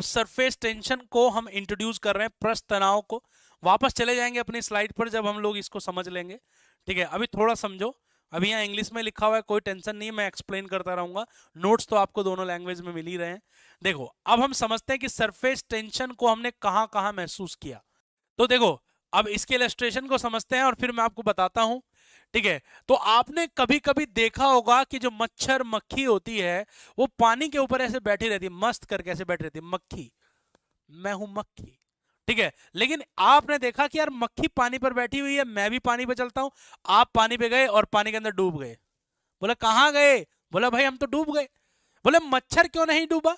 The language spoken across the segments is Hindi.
सरफेस टेंशन को हम इंट्रोड्यूस कर रहे हैं, पृष्ठ तनाव को। वापस चले जाएंगे अपनी स्लाइड पर जब हम लोग इसको समझ लेंगे, ठीक है। अभी थोड़ा समझो, अभी यहाँ इंग्लिश में लिखा हुआ है, कोई टेंशन नहीं, मैं एक्सप्लेन करता रहूंगा। नोट्स तो आपको दोनों लैंग्वेज में मिल ही रहे हैं। देखो अब हम समझते हैं कि सरफेस टेंशन को हमने कहां कहां महसूस किया। तो देखो अब इसके इलस्ट्रेशन को समझते हैं और फिर मैं आपको बताता हूं, ठीक है। तो आपने कभी कभी देखा होगा कि जो मच्छर मक्खी होती है वो पानी के ऊपर ऐसे बैठी रहती है, मस्त करके ऐसे बैठी रहती है, मक्खी, मैं हूं मक्खी, ठीक है। लेकिन आपने देखा कि यार मक्खी पानी पर बैठी हुई है, मैं भी पानी पे चलता हूं, आप पानी पे गए और पानी के अंदर डूब गए। बोला कहां गए? बोला भाई हम तो डूब गए। बोले मच्छर क्यों नहीं डूबा?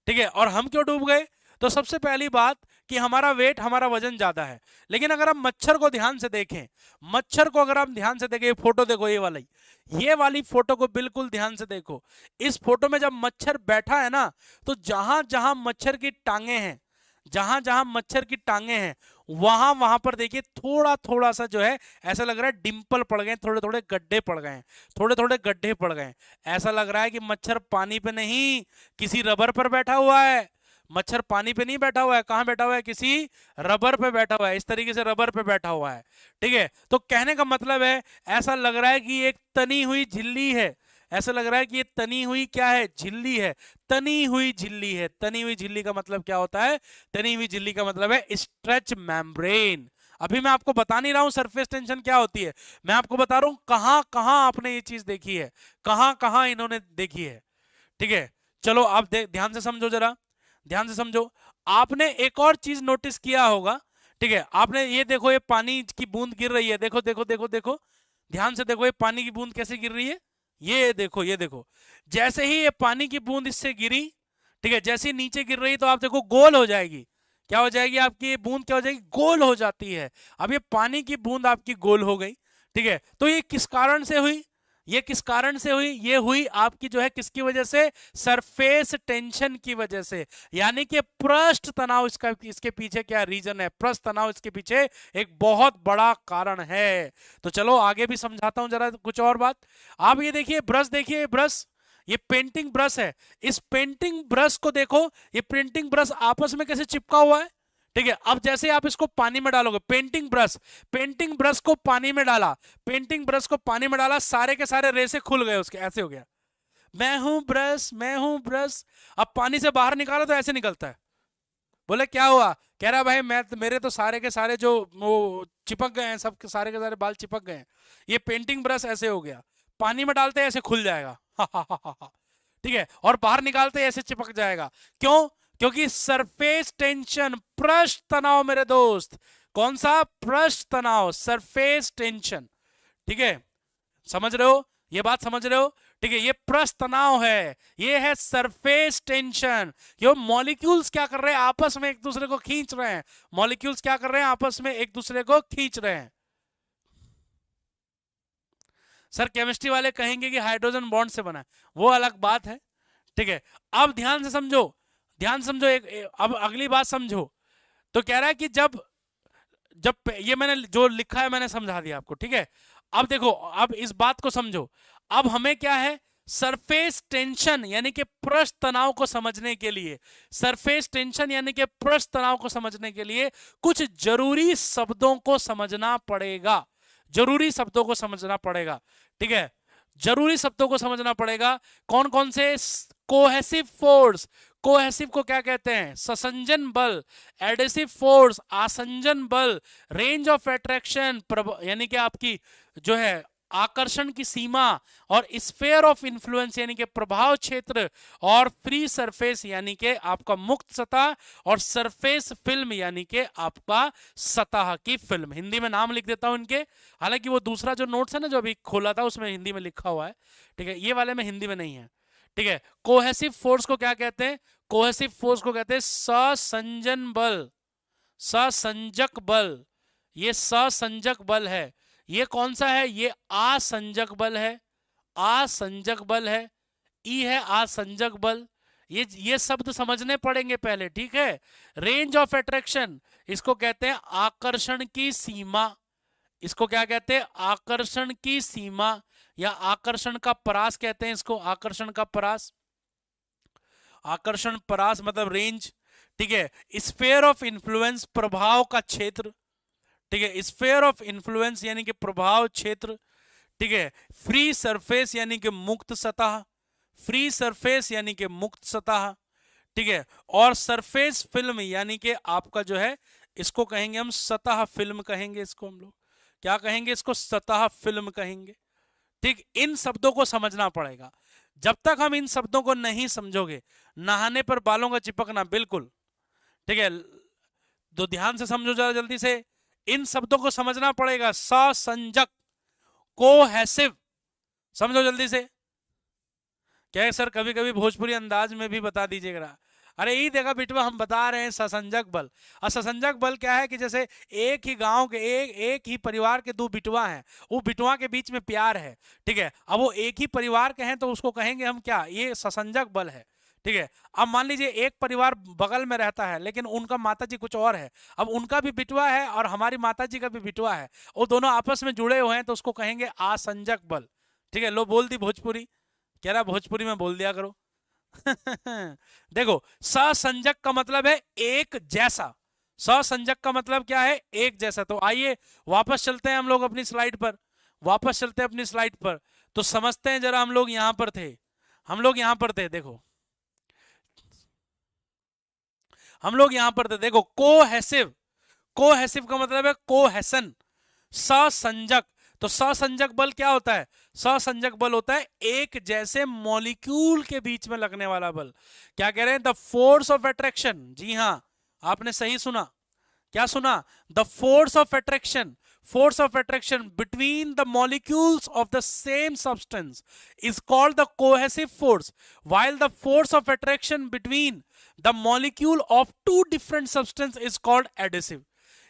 ठीक है, और हम क्यों डूब गए? तो सबसे पहली बात कि हमारा वेट, हमारा वजन ज्यादा है। लेकिन अगर आप मच्छर को ध्यान से देखें, मच्छर को अगर आप ध्यान से देखें, ये फोटो देखो, ये वाली फोटो को बिल्कुल ध्यान से देखो। इस फोटो में जब मच्छर बैठा है ना, तो जहां जहां मच्छर की टांगे हैं, जहां जहां मच्छर की टांगे हैं, वहां वहां पर देखिए थोड़ा थोड़ा सा जो है ऐसा लग रहा है डिंपल पड़ गए, थोड़े थोड़े गड्ढे पड़ गए, थोड़े थोड़े गड्ढे पड़ गए। ऐसा लग रहा है कि मच्छर पानी पे नहीं, किसी रबर पर बैठा हुआ है। मच्छर पानी पे नहीं बैठा हुआ है, कहां बैठा हुआ है? किसी रबर पे बैठा हुआ है, इस तरीके से रबर पे बैठा हुआ है, ठीक है। तो कहने का मतलब है, ऐसा लग रहा है कि एक तनी हुई झिल्ली है, ऐसा लग रहा है कि ये तनी हुई क्या है? झिल्ली है, तनी हुई झिल्ली है। तनी हुई झिल्ली का मतलब क्या होता है? तनी हुई झिल्ली का मतलब है स्ट्रेच मेम्ब्रेन। अभी मैं आपको बता नहीं रहा हूं सरफेस टेंशन क्या होती है, मैं आपको बता रहा हूं कहां कहां आपने ये चीज देखी है, कहां कहां इन्होंने देखी है, ठीक है। चलो आप ध्यान से समझो, जरा ध्यान से समझो। आपने एक और चीज नोटिस किया होगा, ठीक है। आपने ये देखो, ये पानी की बूंद गिर रही है, देखो देखो देखो देखो, ध्यान से देखो, ये पानी की बूंद कैसे गिर रही है, ये देखो, ये देखो। जैसे ही ये पानी की बूंद इससे गिरी, ठीक है, जैसे ही नीचे गिर रही तो आप देखो गोल हो जाएगी। क्या हो जाएगी? आपकी ये बूंद क्या हो जाएगी? गोल हो जाती है। अब ये पानी की बूंद आपकी गोल हो गई, ठीक है। तो ये किस कारण से हुई? ये किस कारण से हुई? ये हुई आपकी जो है किसकी वजह से? सरफेस टेंशन की वजह से। यानी कि पृष्ठ तनाव इसका, इसके पीछे क्या रीजन है? पृष्ठ तनाव इसके पीछे एक बहुत बड़ा कारण है। तो चलो आगे भी समझाता हूं जरा कुछ और बात। आप ये देखिए ब्रश, देखिए ब्रश, ये पेंटिंग ब्रश है। इस पेंटिंग ब्रश को देखो, ये पेंटिंग ब्रश आपस में कैसे चिपका हुआ है, ठीक है। अब जैसे आप इसको पानी में डालोगे, पेंटिंग ब्रश को पानी में डाला, पेंटिंग ब्रश को पानी में डाला, सारे के सारे रेसे खुल गए उसके, ऐसे हो गया, मैं हूं ब्रश, मैं हूं ब्रश। अब पानी से बाहर निकालो तो ऐसे निकलता है। बोले क्या हुआ? कह रहा भाई मैं, मेरे तो सारे के सारे जो वो चिपक गए हैं, सब के सारे बाल चिपक गए हैं। ये पेंटिंग ब्रश ऐसे हो गया, पानी में डालते ऐसे खुल जाएगा, ठीक है, और बाहर निकालते ऐसे चिपक जाएगा। क्यों? क्योंकि सरफेस टेंशन, पृष्ठ तनाव मेरे दोस्त। कौन सा? पृष्ठ तनाव, सरफेस टेंशन, ठीक है। समझ रहे हो? ये बात समझ रहे हो? ठीक है, ये पृष्ठ तनाव है, ये है सरफेस टेंशन। ये मॉलिक्यूल्स क्या कर रहे हैं? आपस में एक दूसरे को खींच रहे हैं। मॉलिक्यूल्स क्या कर रहे हैं? आपस में एक दूसरे को खींच रहे हैं। सर केमिस्ट्री वाले कहेंगे कि हाइड्रोजन बॉन्ड से बना है, वो अलग बात है, ठीक है। अब ध्यान से समझो, ध्यान समझो, अब अगली बात समझो। तो कह रहा है कि जब जब ये मैंने जो लिखा है मैंने समझा दिया आपको, ठीक है। अब देखो, अब इस बात को समझो। अब हमें क्या है? सरफेस टेंशन यानी कि पृष्ठ तनाव को समझने के लिए, सरफेस टेंशन यानी कि पृष्ठ तनाव को समझने के लिए कुछ जरूरी शब्दों को समझना पड़ेगा, जरूरी शब्दों को समझना पड़ेगा, ठीक है। जरूरी शब्दों को समझना पड़ेगा। कौन कौन से? कोहेसिव फोर्स, कोहेसिव को क्या कहते हैं? ससंजन बल। एडेसिव फोर्स, आसंजन बल। रेंज ऑफ अट्रैक्शन, यानी कि आपकी जो है आकर्षण की सीमा, और स्फेयर ऑफ इन्फ्लुएंस यानी कि प्रभाव क्षेत्र, और फ्री सरफेस यानी कि आपका मुक्त सतह, और सरफेस फिल्म यानी कि आपका सतह की फिल्म। हिंदी में नाम लिख देता हूं इनके, हालांकि वो दूसरा जो नोट्स है ना जो अभी खोला था उसमें हिंदी में लिखा हुआ है, ठीक है, ये वाले में हिंदी में नहीं है, ठीक है। कोहेसिव फोर्स को क्या कहते हैं? कोहेसिव फोर्स को कहते हैं ससंजन बल, ससंजक बल। ये ससंजक बल है। ये कौन सा है? ये आसंजक बल है, आसंजक बल है। ई है आसंजक बल। ये शब्द समझने पड़ेंगे पहले, ठीक है। रेंज ऑफ अट्रैक्शन, इसको कहते हैं आकर्षण की सीमा। इसको क्या कहते हैं? आकर्षण की सीमा, या आकर्षण का परास कहते हैं इसको, आकर्षण का परास। आकर्षण परास मतलब रेंज। ठीक है, स्फेयर ऑफ इन्फ्लुएंस प्रभाव का क्षेत्र, ठीक है, स्फेयर ऑफ इन्फ्लुएंस यानी कि प्रभाव क्षेत्र, ठीक है, फ्री सरफेस यानी कि मुक्त सतह, फ्री सरफेस यानी कि मुक्त सतह, ठीक है, और सरफेस फिल्म यानी कि आपका जो है इसको कहेंगे हम सतह फिल्म कहेंगे, इसको हम लोग क्या कहेंगे, इसको सतह फिल्म कहेंगे। ठीक, इन शब्दों को समझना पड़ेगा। जब तक हम इन शब्दों को नहीं समझोगे, नहाने पर बालों का चिपकना, बिल्कुल ठीक है, तो ध्यान से समझो जरा जल्दी से, इन शब्दों को समझना पड़ेगा। ससंजक, कोहेसिव, समझो जल्दी से। क्या है सर, कभी कभी भोजपुरी अंदाज में भी बता दीजिएगा। अरे ये देखा बिटवा, हम बता रहे हैं ससंजक बल। और ससंजक बल क्या है कि जैसे एक ही गांव के एक ही परिवार के दो बिटवा हैं, वो बिटवा के बीच में प्यार है, ठीक है, अब वो एक ही परिवार के हैं तो उसको कहेंगे हम क्या, ये ससंजक बल है। ठीक है, अब मान लीजिए एक परिवार बगल में रहता है लेकिन उनका माताजी कुछ और है, अब उनका भी बिटवा है और हमारी माताजी का भी बिटवा है, वो दोनों आपस में जुड़े हुए हैं तो उसको कहेंगे आसंजक बल। ठीक है, लो बोल दी भोजपुरी, कह रहा भोजपुरी में बोल दिया करो। देखो, ससंजक का मतलब है एक जैसा, ससंजक का मतलब क्या है, एक जैसा। तो आइए वापस चलते हैं हम लोग अपनी स्लाइड पर, वापस चलते हैं अपनी स्लाइड पर, तो समझते हैं जरा। हम लोग यहां पर थे, हम लोग यहां पर थे, देखो हम लोग यहां पर थे, देखो कोहेसिव, कोहेसिव का मतलब है कोहेसन, ससंजक। तो ससंजक बल क्या होता है, ससंजक बल होता है एक जैसे मॉलिक्यूल के बीच में लगने वाला बल। क्या कह रहे हैं, द फोर्स ऑफ अट्रैक्शन, जी हां आपने सही सुना, क्या सुना, the force of attraction, force of attraction between the molecules of the same substance is called the cohesive force, while the force of attraction between the molecule of two different substance is called adhesive।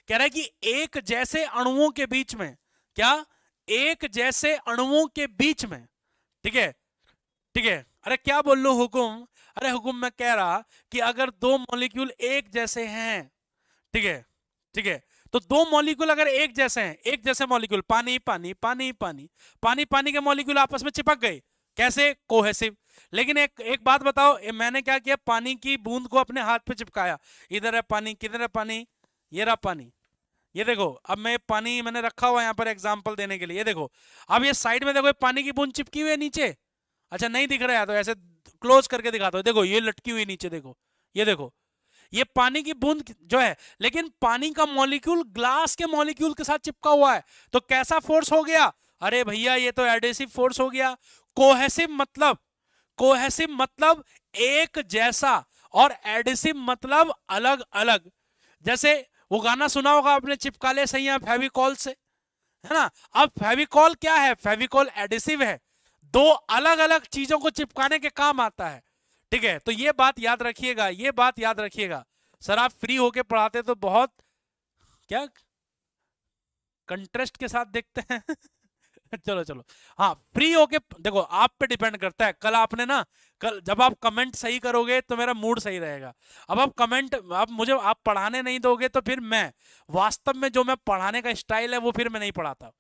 कह रहा है कि एक जैसे अणुओं के बीच में, क्या, एक जैसे अणुओं के बीच में, ठीक है, ठीक है, अरे क्या बोल लो हुकुम, अरे हुकुम मैं कह रहा कि अगर दो मॉलिक्यूल एक जैसे हैं, ठीक है, ठीक है, तो दो मॉलिक्यूल अगर एक जैसे हैं, एक जैसे मॉलिक्यूल, पानी पानी पानी पानी पानी पानी के मॉलिक्यूल आपस में चिपक गए, कैसे, कोहेसिव। लेकिन एक बात बताओ, मैंने क्या किया, पानी की बूंद को अपने हाथ पे चिपकाया, इधर है पानी, किधर है पानी, ये रहा पानी, ये देखो, अब मैं पानी मैंने रखा हुआ यहाँ पर एग्जांपल देने के लिए, ये देखो, अब ये साइड में देखो पानी की बूंद चिपकी हुई है नीचे, अच्छा नहीं दिख रहा है तो ऐसे क्लोज करके दिखाता हूं, देखो ये लटकी हुई नीचे, देखो ये देखो, ये पानी की बूंद जो है, लेकिन पानी का मॉलिक्यूल ग्लास के मॉलिक्यूल के साथ चिपका हुआ है, तो कैसा फोर्स हो गया, अरे भैया ये तो एडेसिव फोर्स हो गया। कोहेसिव मतलब, कोहेसिव मतलब एक जैसा, और एडेसिव मतलब अलग अलग। जैसे वो गाना सुना होगा आपने, चिपका ले सैया फेविकॉल से, है ना। अब फेविकॉल क्या है, फेविकॉल एडेसिव है, दो अलग अलग चीजों को चिपकाने के काम आता है। ठीक है, तो ये बात याद रखिएगा, ये बात याद रखिएगा। सर आप फ्री होके पढ़ाते तो बहुत क्या कंट्रास्ट के साथ देखते हैं। चलो चलो, हाँ फ्री होके देखो, आप पे डिपेंड करता है। कल आपने ना, कल जब आप कमेंट सही करोगे तो मेरा मूड सही रहेगा। अब आप कमेंट, अब मुझे आप पढ़ाने नहीं दोगे तो फिर मैं वास्तव में जो मैं पढ़ाने का स्टाइल है वो फिर मैं नहीं पढ़ाता।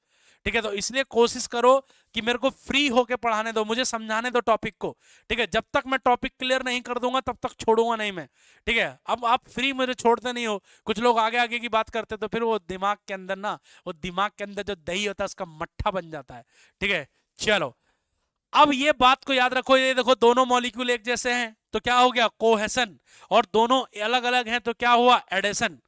ठीक है, तो इसलिए कोशिश करो कि मेरे को फ्री होके पढ़ाने दो, मुझे समझाने दो टॉपिक को। ठीक है, जब तक मैं टॉपिक क्लियर नहीं कर दूंगा तब तक छोड़ूंगा नहीं मैं। ठीक है, अब आप फ्री मुझे छोड़ते नहीं हो, कुछ लोग आगे आगे की बात करते तो फिर वो दिमाग के अंदर ना, वो दिमाग के अंदर जो दही होता है उसका मट्ठा बन जाता है। ठीक है, चलो अब ये बात को याद रखो, ये देखो दोनों मॉलिक्यूल एक जैसे हैं तो क्या हो गया, कोहेसन, और दोनों अलग अलग हैं तो क्या हुआ, एडेशन।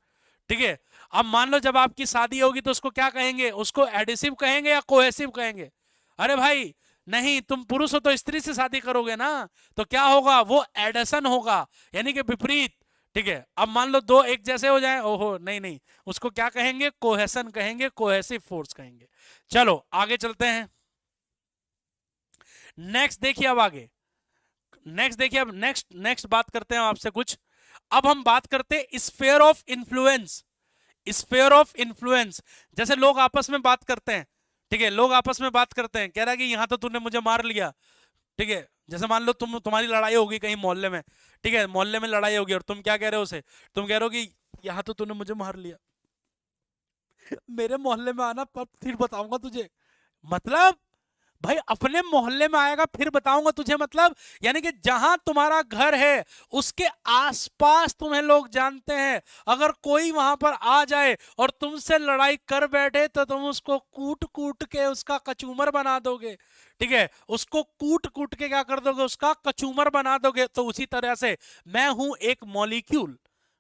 ठीक है, अब मान लो जब आपकी शादी होगी तो उसको क्या कहेंगे, उसको एडिसिव कहेंगे या कोहेसिव कहेंगे। अरे भाई नहीं, तुम पुरुष हो तो स्त्री से शादी करोगे ना, तो क्या होगा, वो एडेशन होगा, यानी कि विपरीत। ठीक है, अब मान लो दो एक जैसे हो जाए, ओहो नहीं नहीं, उसको क्या कहेंगे, कोहेसन कहेंगे, कोहेसिव फोर्स कहेंगे। चलो आगे चलते हैं, नेक्स्ट देखिए, अब आगे नेक्स्ट देखिए, अब नेक्स्ट बात करते हैं आपसे कुछ। अब हम बात करते हैं sphere of influence, sphere of influence. जैसे लोग आपस में बात करते हैं, ठीक है, लोग आपस में बात करते हैं, कह रहा है कि यहां तो तूने मुझे मार लिया। ठीक है, जैसे मान लो तुम्हारी लड़ाई होगी कहीं मोहल्ले में, ठीक है, मोहल्ले में लड़ाई होगी और तुम क्या कह रहे हो उसे, तुम कह रहे हो कि यहां तो तूने मुझे मार लिया, मेरे मोहल्ले में आना फिर बताऊंगा तुझे। मतलब भाई अपने मोहल्ले में आएगा फिर बताऊंगा तुझे, मतलब यानी कि जहां तुम्हारा घर है उसके आसपास तुम्हें लोग जानते हैं। अगर कोई वहां पर आ जाए और तुमसे लड़ाई कर बैठे तो तुम उसको कूट कूट के उसका कचूमर बना दोगे। ठीक है, उसको कूट कूट के क्या कर दोगे, उसका कचूमर बना दोगे। तो उसी तरह से मैं हूं एक मॉलिक्यूल,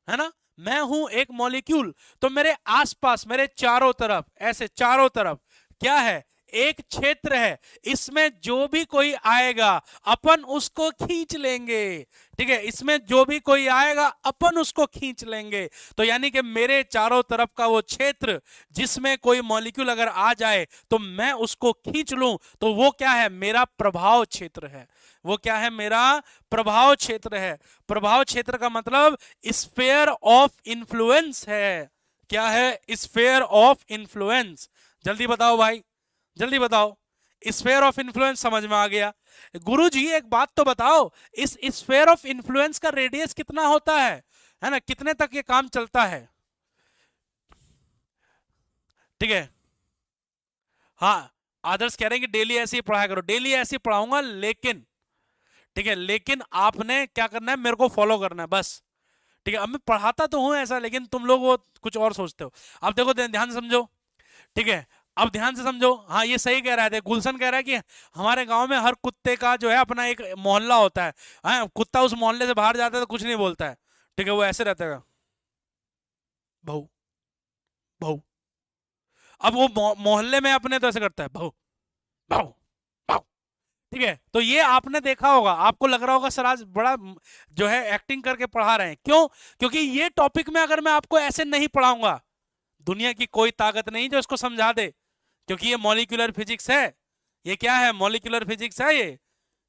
है ना, मैं हूं एक मॉलिक्यूल। तो मेरे आसपास, मेरे चारों तरफ, ऐसे चारों तरफ क्या है, एक क्षेत्र है। इसमें जो भी कोई आएगा अपन उसको खींच लेंगे। ठीक है, इसमें जो भी कोई आएगा अपन उसको खींच लेंगे। तो यानी कि मेरे चारों तरफ का वो क्षेत्र जिसमें कोई मॉलिक्यूल अगर आ जाए तो मैं उसको खींच लूं, तो वो क्या है, मेरा प्रभाव क्षेत्र है। वो क्या है, मेरा प्रभाव क्षेत्र है। प्रभाव क्षेत्र का मतलब स्फीयर ऑफ इन्फ्लुएंस है। क्या है, स्फीयर ऑफ इन्फ्लुएंस। जल्दी बताओ भाई, जल्दी बताओ। स्फीयर ऑफ इन्फ्लुएंस समझ में आ गया। गुरुजी एक बात तो बताओ, इस स्फीयर ऑफ इन्फ्लुएंस का रेडियस कितना होता है ना, कितने तक ये काम चलता है? ठीक है, हाँ, आदर्श कह रहे हैं कि डेली ऐसे ही पढ़ाया करो। डेली ऐसे ही पढ़ाऊंगा, लेकिन ठीक है, लेकिन आपने क्या करना है, मेरे को फॉलो करना है बस। ठीक है, अब मैं पढ़ाता तो हूं ऐसा, लेकिन तुम लोग वो कुछ और सोचते हो। अब देखो ध्यान से समझो। ठीक है, अब ध्यान से समझो। हाँ, ये सही कह रहा है, गुलशन कह रहा है कि हमारे गांव में हर कुत्ते का जो है अपना एक मोहल्ला होता है। हाँ, कुत्ता उस मोहल्ले से बाहर जाता है तो कुछ नहीं बोलता है। ठीक है, वो ऐसे रहता है, भाऊ भाऊ। अब वो मोहल्ले में अपने तो ऐसे करता है, भाऊ भाऊ भाऊ। ठीक है, तो ये आपने देखा होगा, आपको लग रहा होगा सर आज बड़ा जो है एक्टिंग करके पढ़ा रहे हैं। क्यों? क्योंकि ये टॉपिक में अगर मैं आपको ऐसे नहीं पढ़ाऊंगा, दुनिया की कोई ताकत नहीं जो इसको समझा दे, क्योंकि ये मॉलिक्यूलर फिजिक्स है। ये क्या है, मॉलिक्यूलर फिजिक्स है ये।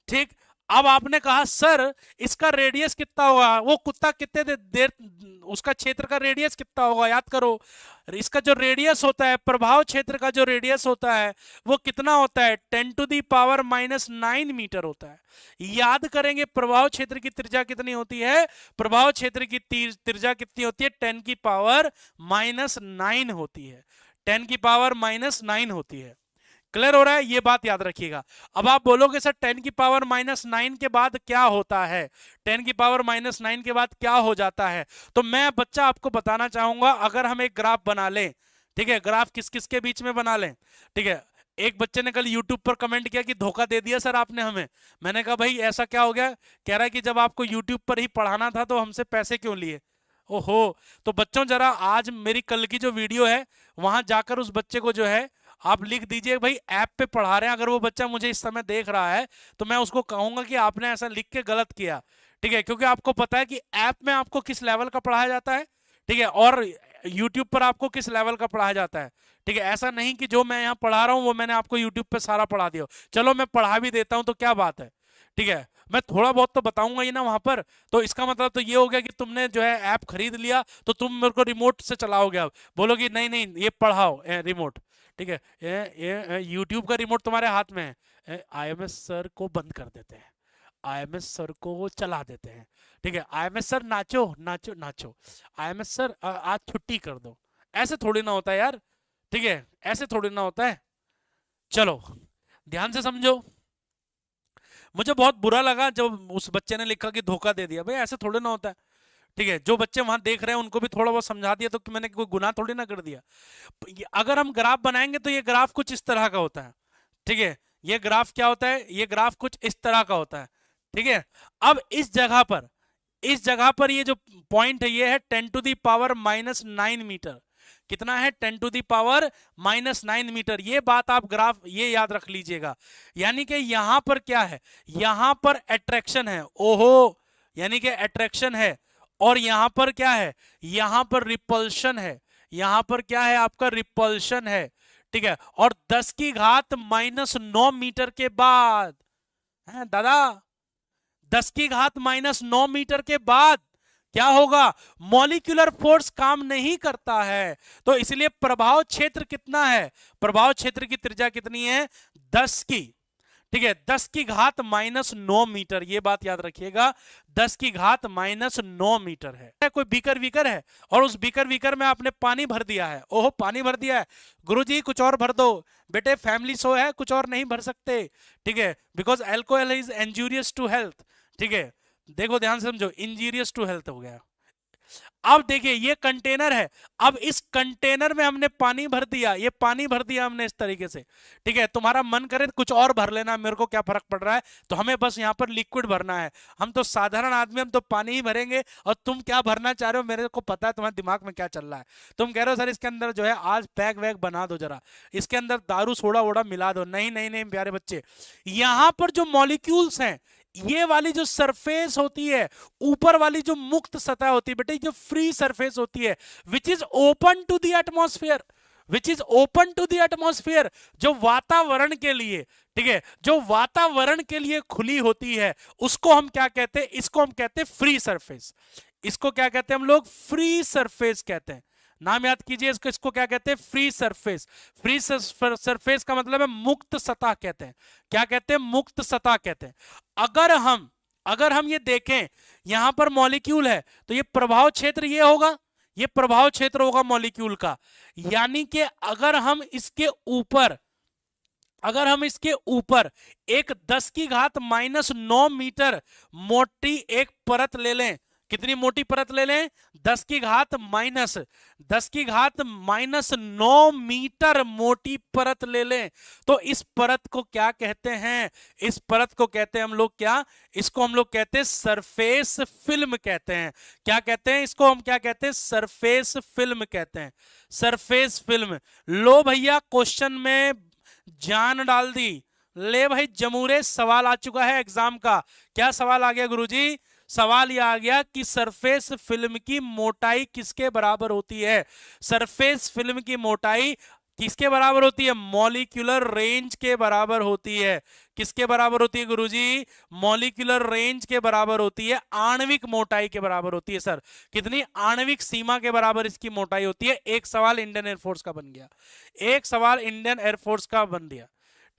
ठीक, अब आपने कहा सर इसका रेडियस कितना होगा, वो कुत्ता कितने देर उसका क्षेत्र का रेडियस कितना होगा, याद करो। इसका जो रेडियस होता है, प्रभाव क्षेत्र का जो रेडियस होता है वो कितना होता है, 10⁻⁹ मीटर होता है। याद करेंगे प्रभाव क्षेत्र की त्रिज्या कितनी होती है, प्रभाव क्षेत्र की त्रिज्या कितनी होती है, 10⁻⁹ होती है। 10⁻⁹ होती है। क्लियर हो रहा है, ये बात याद रखिएगा। अब आप बोलोगे सर 10⁻⁹ के बाद क्या होता है, 10⁻⁹ के बाद क्या हो जाता है? तो मैं बच्चा आपको बताना चाहूंगा, अगर हम एक ग्राफ बना लें, ठीक है, ग्राफ किस किस के बीच में बना लें। ठीक है, एक बच्चे ने कल YouTube पर कमेंट किया कि धोखा दे दिया सर आपने हमें। मैंने कहा भाई ऐसा क्या हो गया? कह रहा है कि जब आपको YouTube पर ही पढ़ाना था तो हमसे पैसे क्यों लिए? ओहो, तो बच्चों जरा आज मेरी कल की जो वीडियो है वहां जाकर उस बच्चे को जो है आप लिख दीजिए भाई ऐप पे पढ़ा रहे हैं। अगर वो बच्चा मुझे इस समय देख रहा है तो मैं उसको कहूंगा कि आपने ऐसा लिख के गलत किया। ठीक है, क्योंकि आपको पता है कि ऐप में आपको किस लेवल का पढ़ाया जाता है, ठीक है, और यूट्यूब पर आपको किस लेवल का पढ़ाया जाता है। ठीक है, ऐसा नहीं कि जो मैं यहाँ पढ़ा रहा हूँ वो मैंने आपको यूट्यूब पे सारा पढ़ा दिया। चलो मैं पढ़ा भी देता हूँ तो क्या बात है। ठीक है, मैं थोड़ा बहुत तो बताऊंगा ही ना वहां पर। तो इसका मतलब तो ये हो गया कि तुमने जो है ऐप खरीद लिया तो तुम मेरे को रिमोट से चलाओगे। अब बोलोगे नहीं नहीं ये पढ़ाओ रिमोट। ठीक है, ये यूट्यूब का रिमोट तुम्हारे हाथ में है, IMS सर को बंद कर देते हैं, IMS सर को वो चला देते हैं। ठीक है, IMS सर नाचो नाचो नाचो, IMS सर आज छुट्टी कर दो। ऐसे थोड़ी ना होता है यार। ठीक है, ऐसे थोड़ी ना होता है। चलो ध्यान से समझो। मुझे बहुत बुरा लगा जब उस बच्चे ने लिखा कि धोखा दे दिया। भाई ऐसे थोड़ी ना होता है। ठीक है, जो बच्चे वहां देख रहे हैं उनको भी थोड़ा बहुत समझा दिया तो कि मैंने कोई गुनाह थोड़ी ना कर दिया। अगर हम ग्राफ बनाएंगे तो ये ग्राफ कुछ इस तरह का होता है। ठीक है, ये ग्राफ क्या होता है, ये ग्राफ कुछ इस तरह का होता है। ठीक है, अब इस जगह पर ये जो पॉइंट है ये है 10⁻⁹ मीटर। कितना है, 10⁻⁹ मीटर। ये बात आप ग्राफ ये याद रख लीजिएगा। यानी कि यहां पर क्या है, यहां पर अट्रैक्शन है, ओहो, यानी कि अट्रैक्शन है। और यहां पर क्या है, यहां पर रिपल्शन है। यहां पर क्या है, आपका रिपल्शन है। ठीक है, और 10⁻⁻⁹ मीटर के बाद है दादा, 10⁻⁻⁹ मीटर के बाद क्या होगा, मॉलिक्यूलर फोर्स काम नहीं करता है। तो इसलिए प्रभाव क्षेत्र कितना है, प्रभाव क्षेत्र की त्रिज्या कितनी है, 10 की। ठीक है, 10 की घात -9 मीटर, ये बात याद रखिएगा, 10 की घात -9 मीटर है। कोई बीकर वीकर है और उस बीकर वीकर में आपने पानी भर दिया है। ओहो, पानी भर दिया है, गुरुजी कुछ और भर दो। बेटे फैमिली शो है, कुछ और नहीं भर सकते, ठीक है, because alcohol is injurious to health. ठीक है, देखो ध्यान से समझो, इंजीरियस टू हेल्थ हो गया। अब देखिए ये कंटेनर है, अब इस कंटेनर में हमने पानी भर दिया, ये पानी भर दिया हमने इस तरीके से। ठीक है, तुम्हारा मन करे कुछ और भर लेना, मेरे को क्या फर्क पड़ रहा है, तो हमें बस यहाँ पर लिक्विड भरना है। हम तो साधारण आदमी, हम तो पानी ही भरेंगे। और तुम क्या भरना चाह रहे हो मेरे को पता है, तुम्हारे दिमाग में क्या चल रहा है। तुम कह रहे हो सर इसके अंदर जो है आज पैक वैक बना दो, जरा इसके अंदर दारू सोडा वोडा मिला दो। नहीं नहीं नहीं प्यारे बच्चे, यहां पर जो मॉलिक्यूल्स हैं, ये वाली जो सरफेस होती है, ऊपर वाली जो मुक्त सतह होती है बेटे, जो फ्री सरफेस होती है, which is open to the atmosphere, which is open to the atmosphere, जो वातावरण के लिए, ठीक है, जो वातावरण के लिए खुली होती है, उसको हम क्या कहते हैं, इसको हम कहते हैं फ्री सरफेस। इसको क्या कहते हैं हम लोग, फ्री सरफेस कहते हैं। नाम याद कीजिए इसको, इसको क्या कहते हैं, फ्री सरफेस। फ्री सरफेस का मतलब है मुक्त सतह कहते हैं। क्या कहते हैं, मुक्त सतह कहते हैं। अगर हम ये देखें, यहां पर मॉलिक्यूल है, तो ये प्रभाव क्षेत्र ये होगा, ये प्रभाव क्षेत्र होगा मॉलिक्यूल का। यानी कि अगर हम इसके ऊपर एक 10 की घात -9 मीटर मोटी एक परत ले लें, कितनी मोटी परत ले लें, 10 की घात -9 मीटर मोटी परत ले लें, तो इस परत को क्या कहते हैं, इस परत को कहते हैं हम लोग क्या, इसको हम लोग कहते हैं सरफेस फिल्म कहते हैं। क्या कहते हैं इसको, हम क्या कहते हैं, सरफेस फिल्म कहते हैं, सरफेस फिल्म। लो भैया क्वेश्चन में जान डाल दी, ले भाई जमूरे, सवाल आ चुका है एग्जाम का। क्या सवाल आ गया गुरुजी, सवाल यह आ गया कि सरफेस फिल्म की मोटाई किसके बराबर होती है। सरफेस फिल्म की मोटाई किसके बराबर होती है, मॉलिक्यूलर रेंज के बराबर होती है। किसके बराबर होती है गुरुजी, मॉलिक्यूलर रेंज के बराबर होती है, आणविक मोटाई के बराबर होती है। सर कितनी, आणविक सीमा के बराबर इसकी मोटाई होती है। एक सवाल इंडियन एयरफोर्स का बन गया, एक सवाल इंडियन एयरफोर्स का बन गया।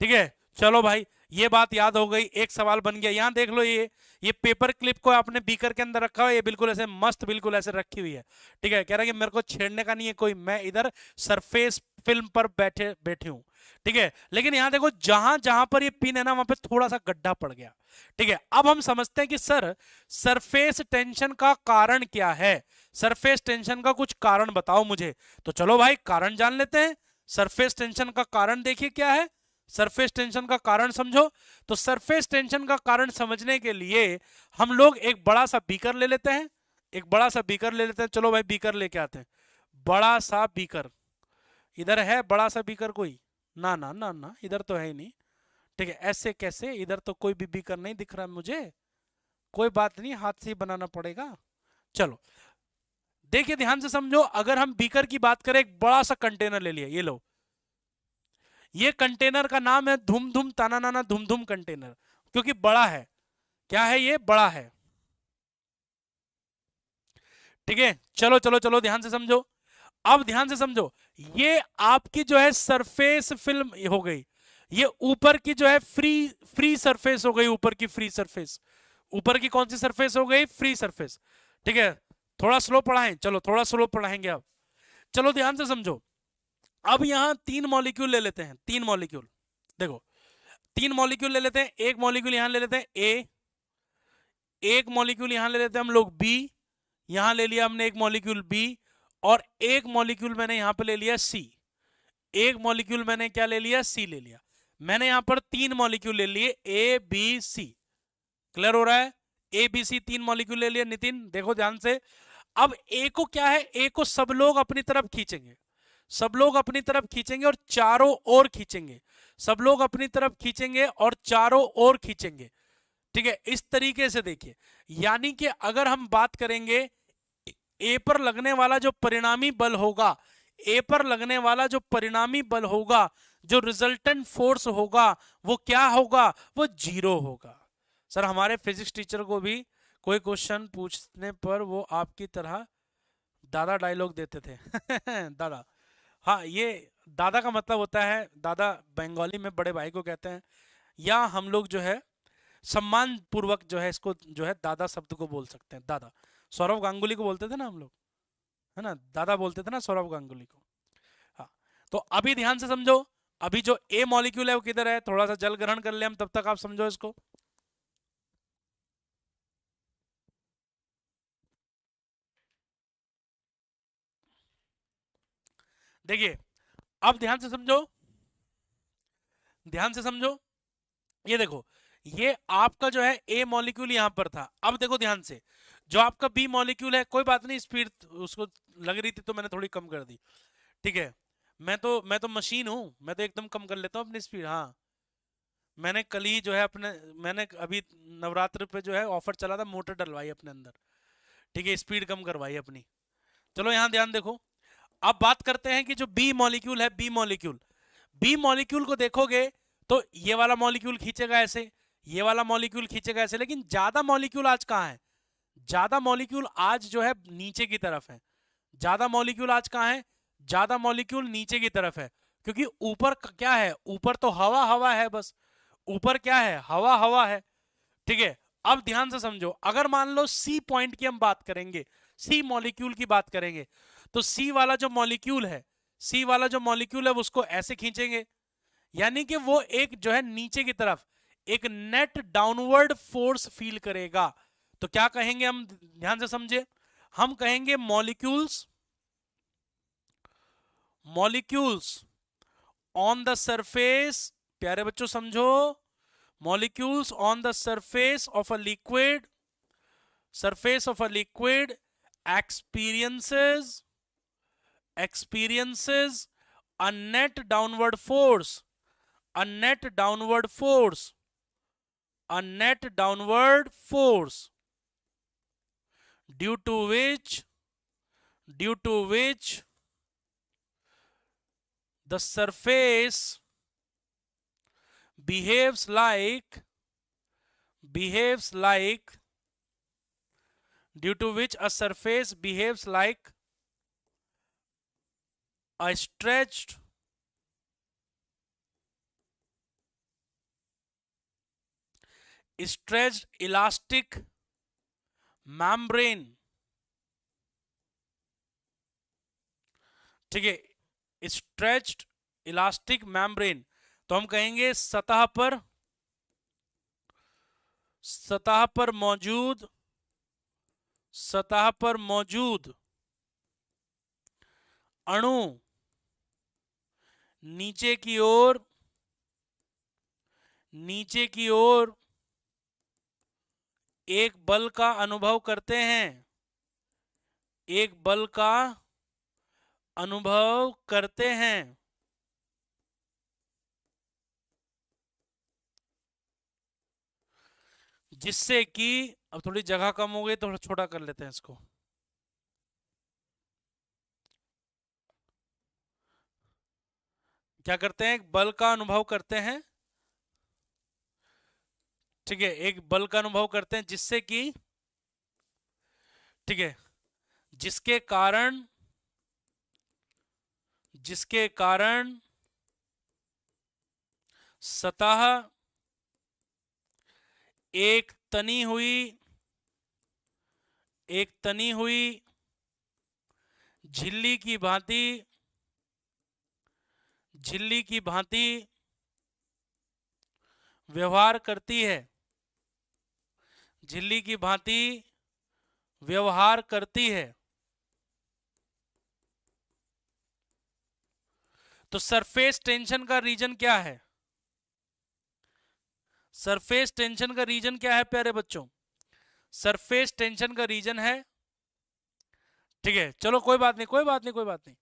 ठीक है, चलो भाई ये बात याद हो गई, एक सवाल बन गया। यहां देख लो, ये पेपर क्लिप को आपने बीकर के अंदर रखा हुआ है, ये बिल्कुल ऐसे मस्त, बिल्कुल ऐसे रखी हुई है। ठीक है, कह रहा है कि मेरे को छेड़ने का नहीं है कोई, मैं इधर सरफेस फिल्म पर बैठे हूं। ठीक है, लेकिन यहां देखो जहां जहां पर ये पिन है ना, वहां पे थोड़ा सा गड्ढा पड़ गया। ठीक है, अब हम समझते हैं कि सर सरफेस टेंशन का कारण क्या है, सरफेस टेंशन का कुछ कारण बताओ मुझे। तो चलो भाई कारण जान लेते हैं। सरफेस टेंशन का कारण देखिए क्या है, सरफेस टेंशन का कारण समझो। तो सरफेस टेंशन का कारण समझने के लिए हम लोग एक बड़ा सा बीकर ले लेते हैं, एक बड़ा सा बीकर ले लेते हैं। चलो भाई बीकर लेके आते हैं, बड़ा सा बीकर। इधर है बड़ा सा बीकर कोई, ना ना ना ना, इधर तो है ही नहीं। ठीक है, ऐसे कैसे, इधर तो कोई भी बीकर नहीं दिख रहा मुझे। कोई बात नहीं, हाथ से ही बनाना पड़ेगा। चलो देखिए ध्यान से समझो, अगर हम बीकर की बात करें, एक बड़ा सा कंटेनर ले लिया, ये लो, ये कंटेनर का नाम है धुम धुम ताना नाना धुम धुम कंटेनर, क्योंकि बड़ा है। क्या है ये, बड़ा है। ठीक है, चलो चलो चलो ध्यान से समझो, अब ध्यान से समझो, ये आपकी जो है सरफेस फिल्म हो गई, ये ऊपर की जो है फ्री सरफेस हो गई, ऊपर की फ्री सरफेस। ऊपर की कौन सी सरफेस हो गई, फ्री सरफेस। ठीक है, थोड़ा स्लो पढ़ाएं, चलो थोड़ा स्लो पढ़ाएंगे अब। चलो ध्यान से समझो, अब यहां 3 मॉलिक्यूल ले लेते हैं, 3 मॉलिक्यूल। देखो 3 मॉलिक्यूल ले लेते हैं, एक मॉलिक्यूल यहां ले लेते हैं ए, एक मॉलिक्यूल यहां ले लेते हैं हम लोग बी, यहां ले लिया हमने एक मॉलिक्यूल बी, और एक मॉलिक्यूल मैंने यहां पे ले लिया सी। एक मॉलिक्यूल मैंने क्या ले लिया, सी ले लिया। मैंने यहां पर 3 मॉलिक्यूल ले लिए, ए बी सी। क्लियर हो रहा है, ए बी सी 3 मॉलिक्यूल ले लिया। नितिन देखो ध्यान से, अब ए को क्या है, ए को सब लोग अपनी तरफ खींचेंगे, सब लोग अपनी तरफ खींचेंगे और चारों ओर खींचेंगे, सब लोग अपनी तरफ खींचेंगे और चारों ओर खींचेंगे। ठीक है, इस तरीके से देखिए, यानी कि अगर हम बात करेंगे ए पर लगने वाला जो परिणामी बल होगा, ए पर लगने वाला जो परिणामी बल होगा, जो रिजल्टेंट फोर्स होगा, वो क्या होगा, वो 0 होगा। सर हमारे फिजिक्स टीचर को भी कोई क्वेश्चन पूछने पर वो आपकी तरह दादा डायलॉग देते थे दादा, हाँ ये दादा का मतलब होता है, दादा बंगाली में बड़े भाई को कहते हैं, या हम लोग जो है सम्मान पूर्वक जो है इसको जो है दादा शब्द को बोल सकते हैं। दादा, सौरव गांगुली को बोलते थे ना हम लोग, है ना, दादा बोलते थे ना सौरव गांगुली को। हाँ, तो अभी ध्यान से समझो, अभी जो ए मॉलिक्यूल है वो किधर है, थोड़ा सा जल ग्रहण कर ले हम, तब तक आप समझो इसको। देखिए, अब ध्यान से समझो, ध्यान से समझो, ये देखो, ये आपका जो है ए मॉलिक्यूल यहां पर था। अब देखो ध्यान से, जो आपका बी मॉलिक्यूल है, कोई बात नहीं, स्पीड उसको लग रही थी तो मैंने थोड़ी कम कर दी, ठीक है। मैं तो मशीन हूं, मैं तो एकदम कम कर लेता हूं अपनी स्पीड। हाँ, मैंने कल ही जो है अपने, मैंने अभी नवरात्र पे जो है ऑफर चला था, मोटर डलवाई अपने अंदर, ठीक है, स्पीड कम करवाई अपनी। चलो यहां ध्यान देखो, अब बात करते हैं कि जो बी मॉलिक्यूल है, बी मॉलिक्यूल, बी मॉलिक्यूल को देखोगे तो ये वाला मॉलिक्यूल खींचेगा ऐसे, ये वाला मॉलिक्यूल खींचेगा ऐसे, लेकिन ज्यादा मॉलिक्यूल आज कहां है, ज्यादा मॉलिक्यूल आज जो है नीचे की तरफ है। ज्यादा मॉलिक्यूल आज कहां है, ज्यादा मॉलिक्यूल नीचे की तरफ है, क्योंकि ऊपर क्या है, ऊपर तो हवा हवा है बस, ऊपर क्या है, हवा हवा है, ठीक है। अब ध्यान से समझो, अगर मान लो सी पॉइंट की हम बात करेंगे, सी मॉलिक्यूल की बात करेंगे, तो सी वाला जो मॉलिक्यूल है, सी वाला जो मॉलिक्यूल है उसको ऐसे खींचेंगे, यानी कि वो एक जो है नीचे की तरफ एक नेट डाउनवर्ड फोर्स फील करेगा। तो क्या कहेंगे हम, ध्यान से समझे, हम कहेंगे molecules, molecules on the surface, प्यारे बच्चों समझो, molecules on the surface of a liquid, surface of a liquid experiences a net downward force, a net downward force, a net downward force, due to which, due to which the surface behaves like, behaves like, due to which a surface behaves like a stretched, stretched elastic membrane, ठीक है, स्ट्रेच्ड इलास्टिक मेम्ब्रेन। तो हम कहेंगे सतह पर, सतह पर मौजूद, सतह पर मौजूद अणु नीचे की ओर, नीचे की ओर एक बल का अनुभव करते हैं, एक बल का अनुभव करते हैं, जिससे कि, अब थोड़ी जगह कम हो गई, थोड़ा छोटा कर लेते हैं इसको, क्या करते हैं, एक बल का अनुभव करते हैं, ठीक है, एक बल का अनुभव करते हैं जिससे कि, ठीक है, जिसके कारण, जिसके कारण सतह एक तनी हुई, एक तनी हुई झिल्ली की भांति, झिल्ली की भांति व्यवहार करती है, झिल्ली की भांति व्यवहार करती है। तो सरफेस टेंशन का रीजन क्या है, सरफेस टेंशन का रीजन क्या है प्यारे बच्चों, सरफेस टेंशन का रीजन है, ठीक है, चलो कोई बात नहीं, कोई बात नहीं, कोई बात नहीं,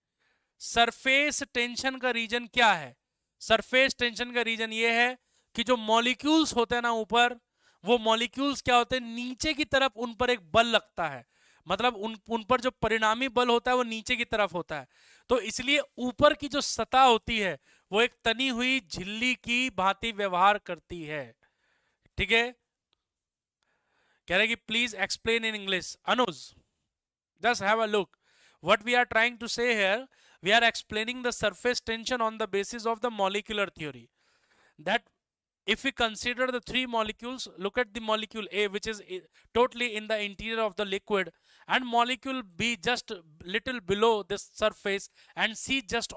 सरफेस टेंशन का रीजन क्या है, सरफेस टेंशन का रीजन ये है कि जो मॉलिक्यूल्स होते हैं ना ऊपर, वो मॉलिक्यूल्स क्या होते हैं, नीचे की तरफ उन पर एक बल लगता है, मतलब उन पर जो परिणामी बल होता है वो नीचे की तरफ होता है। तो इसलिए ऊपर की जो सतह होती है वो एक तनी हुई झिल्ली की भांति व्यवहार करती है, ठीक है। कह रहे कि please explain in English, Anuj just have a look, what we are trying to say here, we are explaining the surface tension on the basis of the molecular theory, that if we consider the three molecules, look at the molecule A, which is totally in the interior of the liquid, and molecule B just little below this surface, and C just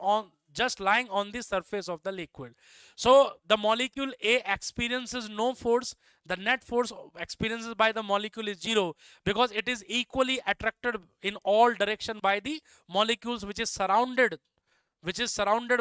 lying on the surface of the liquid. So the molecule A experiences no force. The net force experienced by the molecule is 0, because it is equally attracted in all direction by the molecules which is surrounded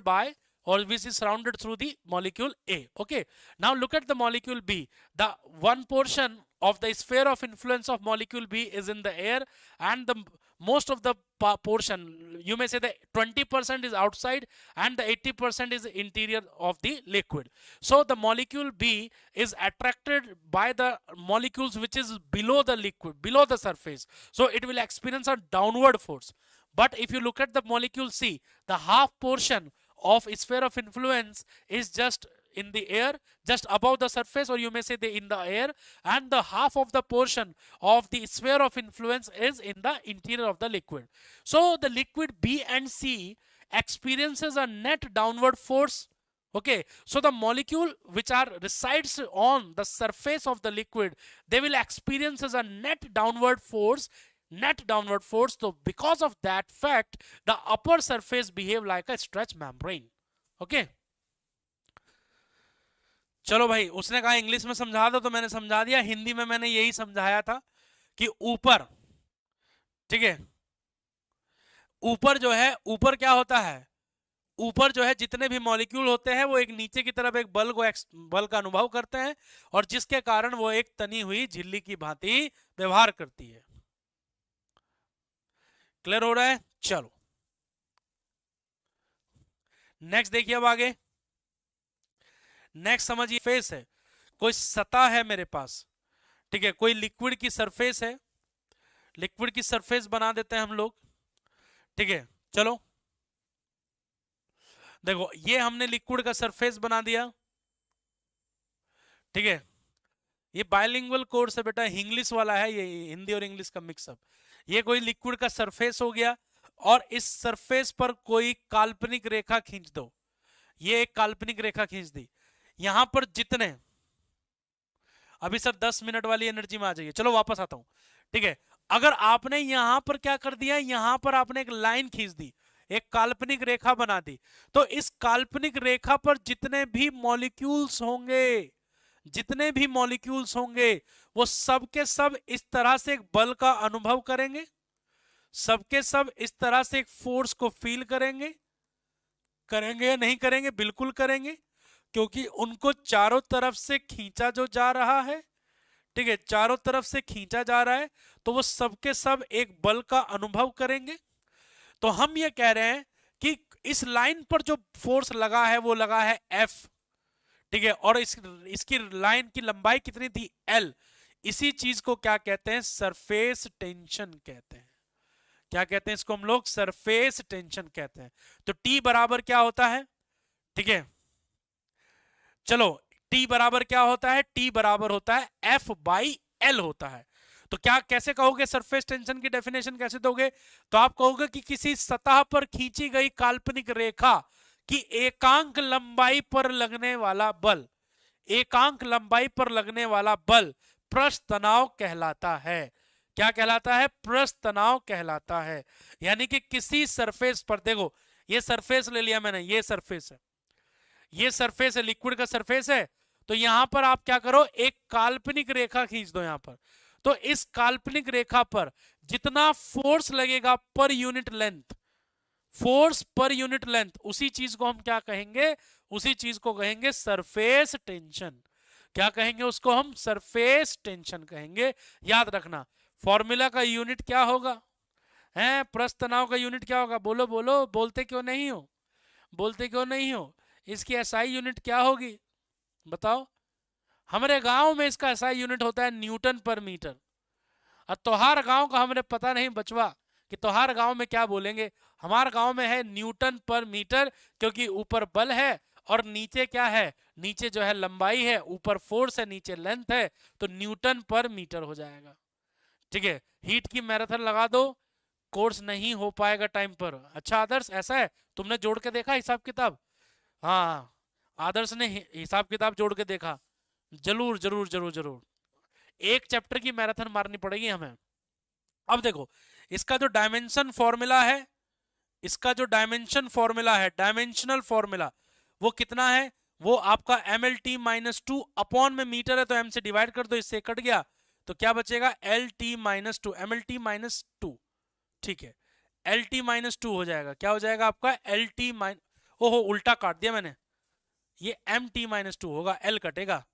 by, or which is surrounded through the molecule A. Okay, now look at the molecule B. The one portion of the sphere of influence of molecule B is in the air, and the most of the portion, you may say the 20% is outside, and the 80% is interior of the liquid. So the molecule B is attracted by the molecules which is below the liquid, below the surface, so it will experience a downward force. But if you look at the molecule C, the half portion of sphere of influence is just in the air, just above the surface, or you may say in the air, and the half of the portion of the sphere of influence is in the interior of the liquid. So the liquid B and C experiences a net downward force. Okay, so the molecule which resides on the surface of the liquid, they will experience as a net downward force. So because of that fact, the upper surface behave like a stretch membrane. Okay चलो भाई, उसने कहा इंग्लिश में समझा दो, तो मैंने समझा दिया। हिंदी में मैंने यही समझाया था कि ऊपर, ठीक है, ऊपर जो है, ऊपर क्या होता है, ऊपर जो है जितने भी मॉलिक्यूल होते हैं वो एक नीचे की तरफ एक बल का अनुभव करते हैं, और जिसके कारण वो एक तनी हुई झिल्ली की भांति व्यवहार करती है। क्लियर हो रहा है? चलो नेक्स्ट देखिए, अब आगे नेक्स्ट समझिए। फेस है, कोई सतह है मेरे पास, ठीक है, कोई लिक्विड की सरफेस है, लिक्विड की सरफेस बना देते हैं हम लोग, ठीक है। चलो देखो, ये हमने लिक्विड का सरफेस बना दिया, ठीक है। ये बायलिंगुअल कोर्स है बेटा, इंग्लिश वाला है, ये हिंदी और इंग्लिश का मिक्सअप। ये कोई लिक्विड का सरफेस हो गया, और इस सरफेस पर कोई काल्पनिक रेखा खींच दो। ये एक काल्पनिक रेखा खींच दी। यहां पर जितने, अभी सर 10 मिनट वाली एनर्जी में आ जाइए, चलो वापस आता हूं, ठीक है। अगर आपने यहां पर क्या कर दिया, यहां पर आपने एक लाइन खींच दी, एक काल्पनिक रेखा बना दी, तो इस काल्पनिक रेखा पर जितने भी मॉलिक्यूल्स होंगे, जितने भी मॉलिक्यूल्स होंगे, वो सब के सब इस तरह से एक बल का अनुभव करेंगे, सबके सब इस तरह से एक फोर्स को फील करेंगे। करेंगे या नहीं करेंगे? बिल्कुल करेंगे, क्योंकि उनको चारों तरफ से खींचा जो जा रहा है, ठीक है, चारों तरफ से खींचा जा रहा है, तो वो सबके सब एक बल का अनुभव करेंगे। तो हम ये कह रहे हैं कि इस लाइन पर जो फोर्स लगा है वो लगा है F, ठीक है, और इसकी लाइन की लंबाई कितनी थी? L। इसी चीज को क्या कहते हैं? सरफेस टेंशन कहते हैं। क्या कहते हैं इसको हम लोग? सरफेस टेंशन कहते हैं। तो T बराबर क्या होता है? ठीक है, चलो T बराबर क्या होता है? T बराबर होता है F/L होता है। तो क्या कैसे कहोगे सरफेस टेंशन की डेफिनेशन कैसे दोगे? तो आप कहोगे कि किसी सतह पर खींची गई काल्पनिक रेखा की एकांक लंबाई पर लगने वाला बल, एकांक लंबाई पर लगने वाला बल पृष्ठ तनाव कहलाता है। क्या कहलाता है? पृष्ठ तनाव कहलाता है। यानी कि किसी सरफेस पर, देखो ये सरफेस ले लिया मैंने, ये सरफेस है, ये सरफेस है, लिक्विड का सरफेस है। तो यहां पर आप क्या करो, एक काल्पनिक रेखा खींच दो यहां पर। तो इस काल्पनिक रेखा पर जितना फोर्स लगेगा per unit length, force per unit length, उसी चीज को हम क्या कहेंगे? उसी चीज को कहेंगे सरफेस टेंशन। क्या कहेंगे उसको? हम सरफेस टेंशन कहेंगे। याद रखना, फॉर्मूला का यूनिट क्या होगा? है पृष्ठ तनाव का यूनिट क्या होगा? बोलो बोलो, बोलते क्यों नहीं हो? बोलते क्यों नहीं हो? इसकी एसआई यूनिट क्या होगी बताओ? हमारे गांव में इसका एसआई यूनिट होता है न्यूटन पर मीटर। और तोहार गांव का हमें पता नहीं बचवा कि तोहार गांव में क्या बोलेंगे। हमारे गांव में है न्यूटन पर मीटर, क्योंकि ऊपर बल है और नीचे क्या है? नीचे जो है लंबाई है, ऊपर फोर्स है, नीचे लेंथ है, तो न्यूटन पर मीटर हो जाएगा। ठीक है, हीट की मैराथन लगा दो, कोर्स नहीं हो पाएगा टाइम पर। अच्छा आदर्श, ऐसा है? तुमने जोड़ के देखा हिसाब किताब? हाँ, आदर्श ने हिसाब किताब जोड़ के देखा? जरूर जरूर जरूर जरूर, एक चैप्टर की मैराथन मारनी पड़ेगी हमें। अब देखो, इसका जो डायमेंशन फॉर्मूला है, इसका जो डायमेंशन फॉर्मूला है, डायमेंशनल फॉर्मूला, वो कितना है? वो आपका M L T minus two upon में मीटर है तो एम से डिवाइड कर दो, इससे कट गया तो क्या बचेगा? L T minus two, M L T minus two. ठीक है, एल टी माइनस टू हो जाएगा, क्या हो जाएगा आपका? एल टी माइन, ओहो उल्टा काट दिया मैंने, ये एम टी माइनस टू होगा, एल कटेगा,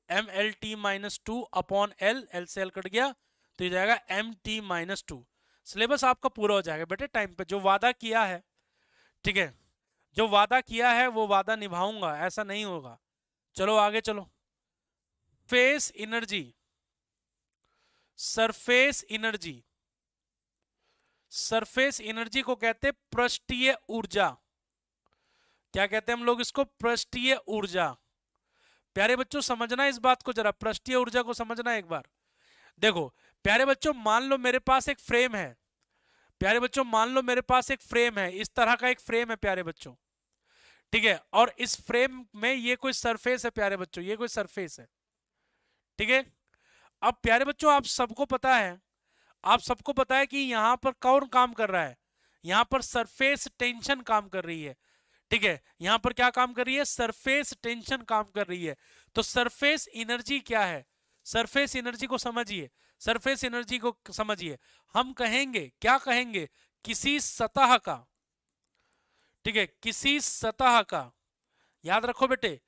M L T minus two upon L, L से एल कट गया तो ये जाएगा M T minus two. Syllabus आपका पूरा हो जाएगा बेटे टाइम पे। जो वादा किया है, ठीक है, जो वादा किया है वो वादा निभाऊंगा, ऐसा नहीं होगा। चलो आगे चलो। Face energy, surface energy, surface energy को कहते हैं पृष्ठीय ऊर्जा। क्या कहते हैं हम लोग इसको? पृष्ठीय ऊर्जा। प्यारे बच्चों समझना इस बात को जरा, पृष्ठीय ऊर्जा को समझना एक बार। देखो प्यारे बच्चों, मान लो मेरे पास एक फ्रेम है, प्यारे बच्चों मान लो मेरे पास एक फ्रेम है, इस तरह का एक फ्रेम है प्यारे बच्चों, ठीक है, और इस फ्रेम में ये कोई सरफेस है प्यारे बच्चों, ये कोई सरफेस है, ठीक है। अब प्यारे बच्चों आप सबको पता है, आप सबको पता है कि यहां पर कौन काम कर रहा है? यहां पर सरफेस टेंशन काम कर रही है, ठीक है, यहां पर क्या काम कर रही है? सरफेस टेंशन काम कर रही है। तो सरफेस एनर्जी क्या है? सरफेस एनर्जी को समझिए, सरफेस एनर्जी को समझिए। हम कहेंगे, क्या कहेंगे? किसी सतह का, ठीक है, किसी सतह का, याद रखो बेटे,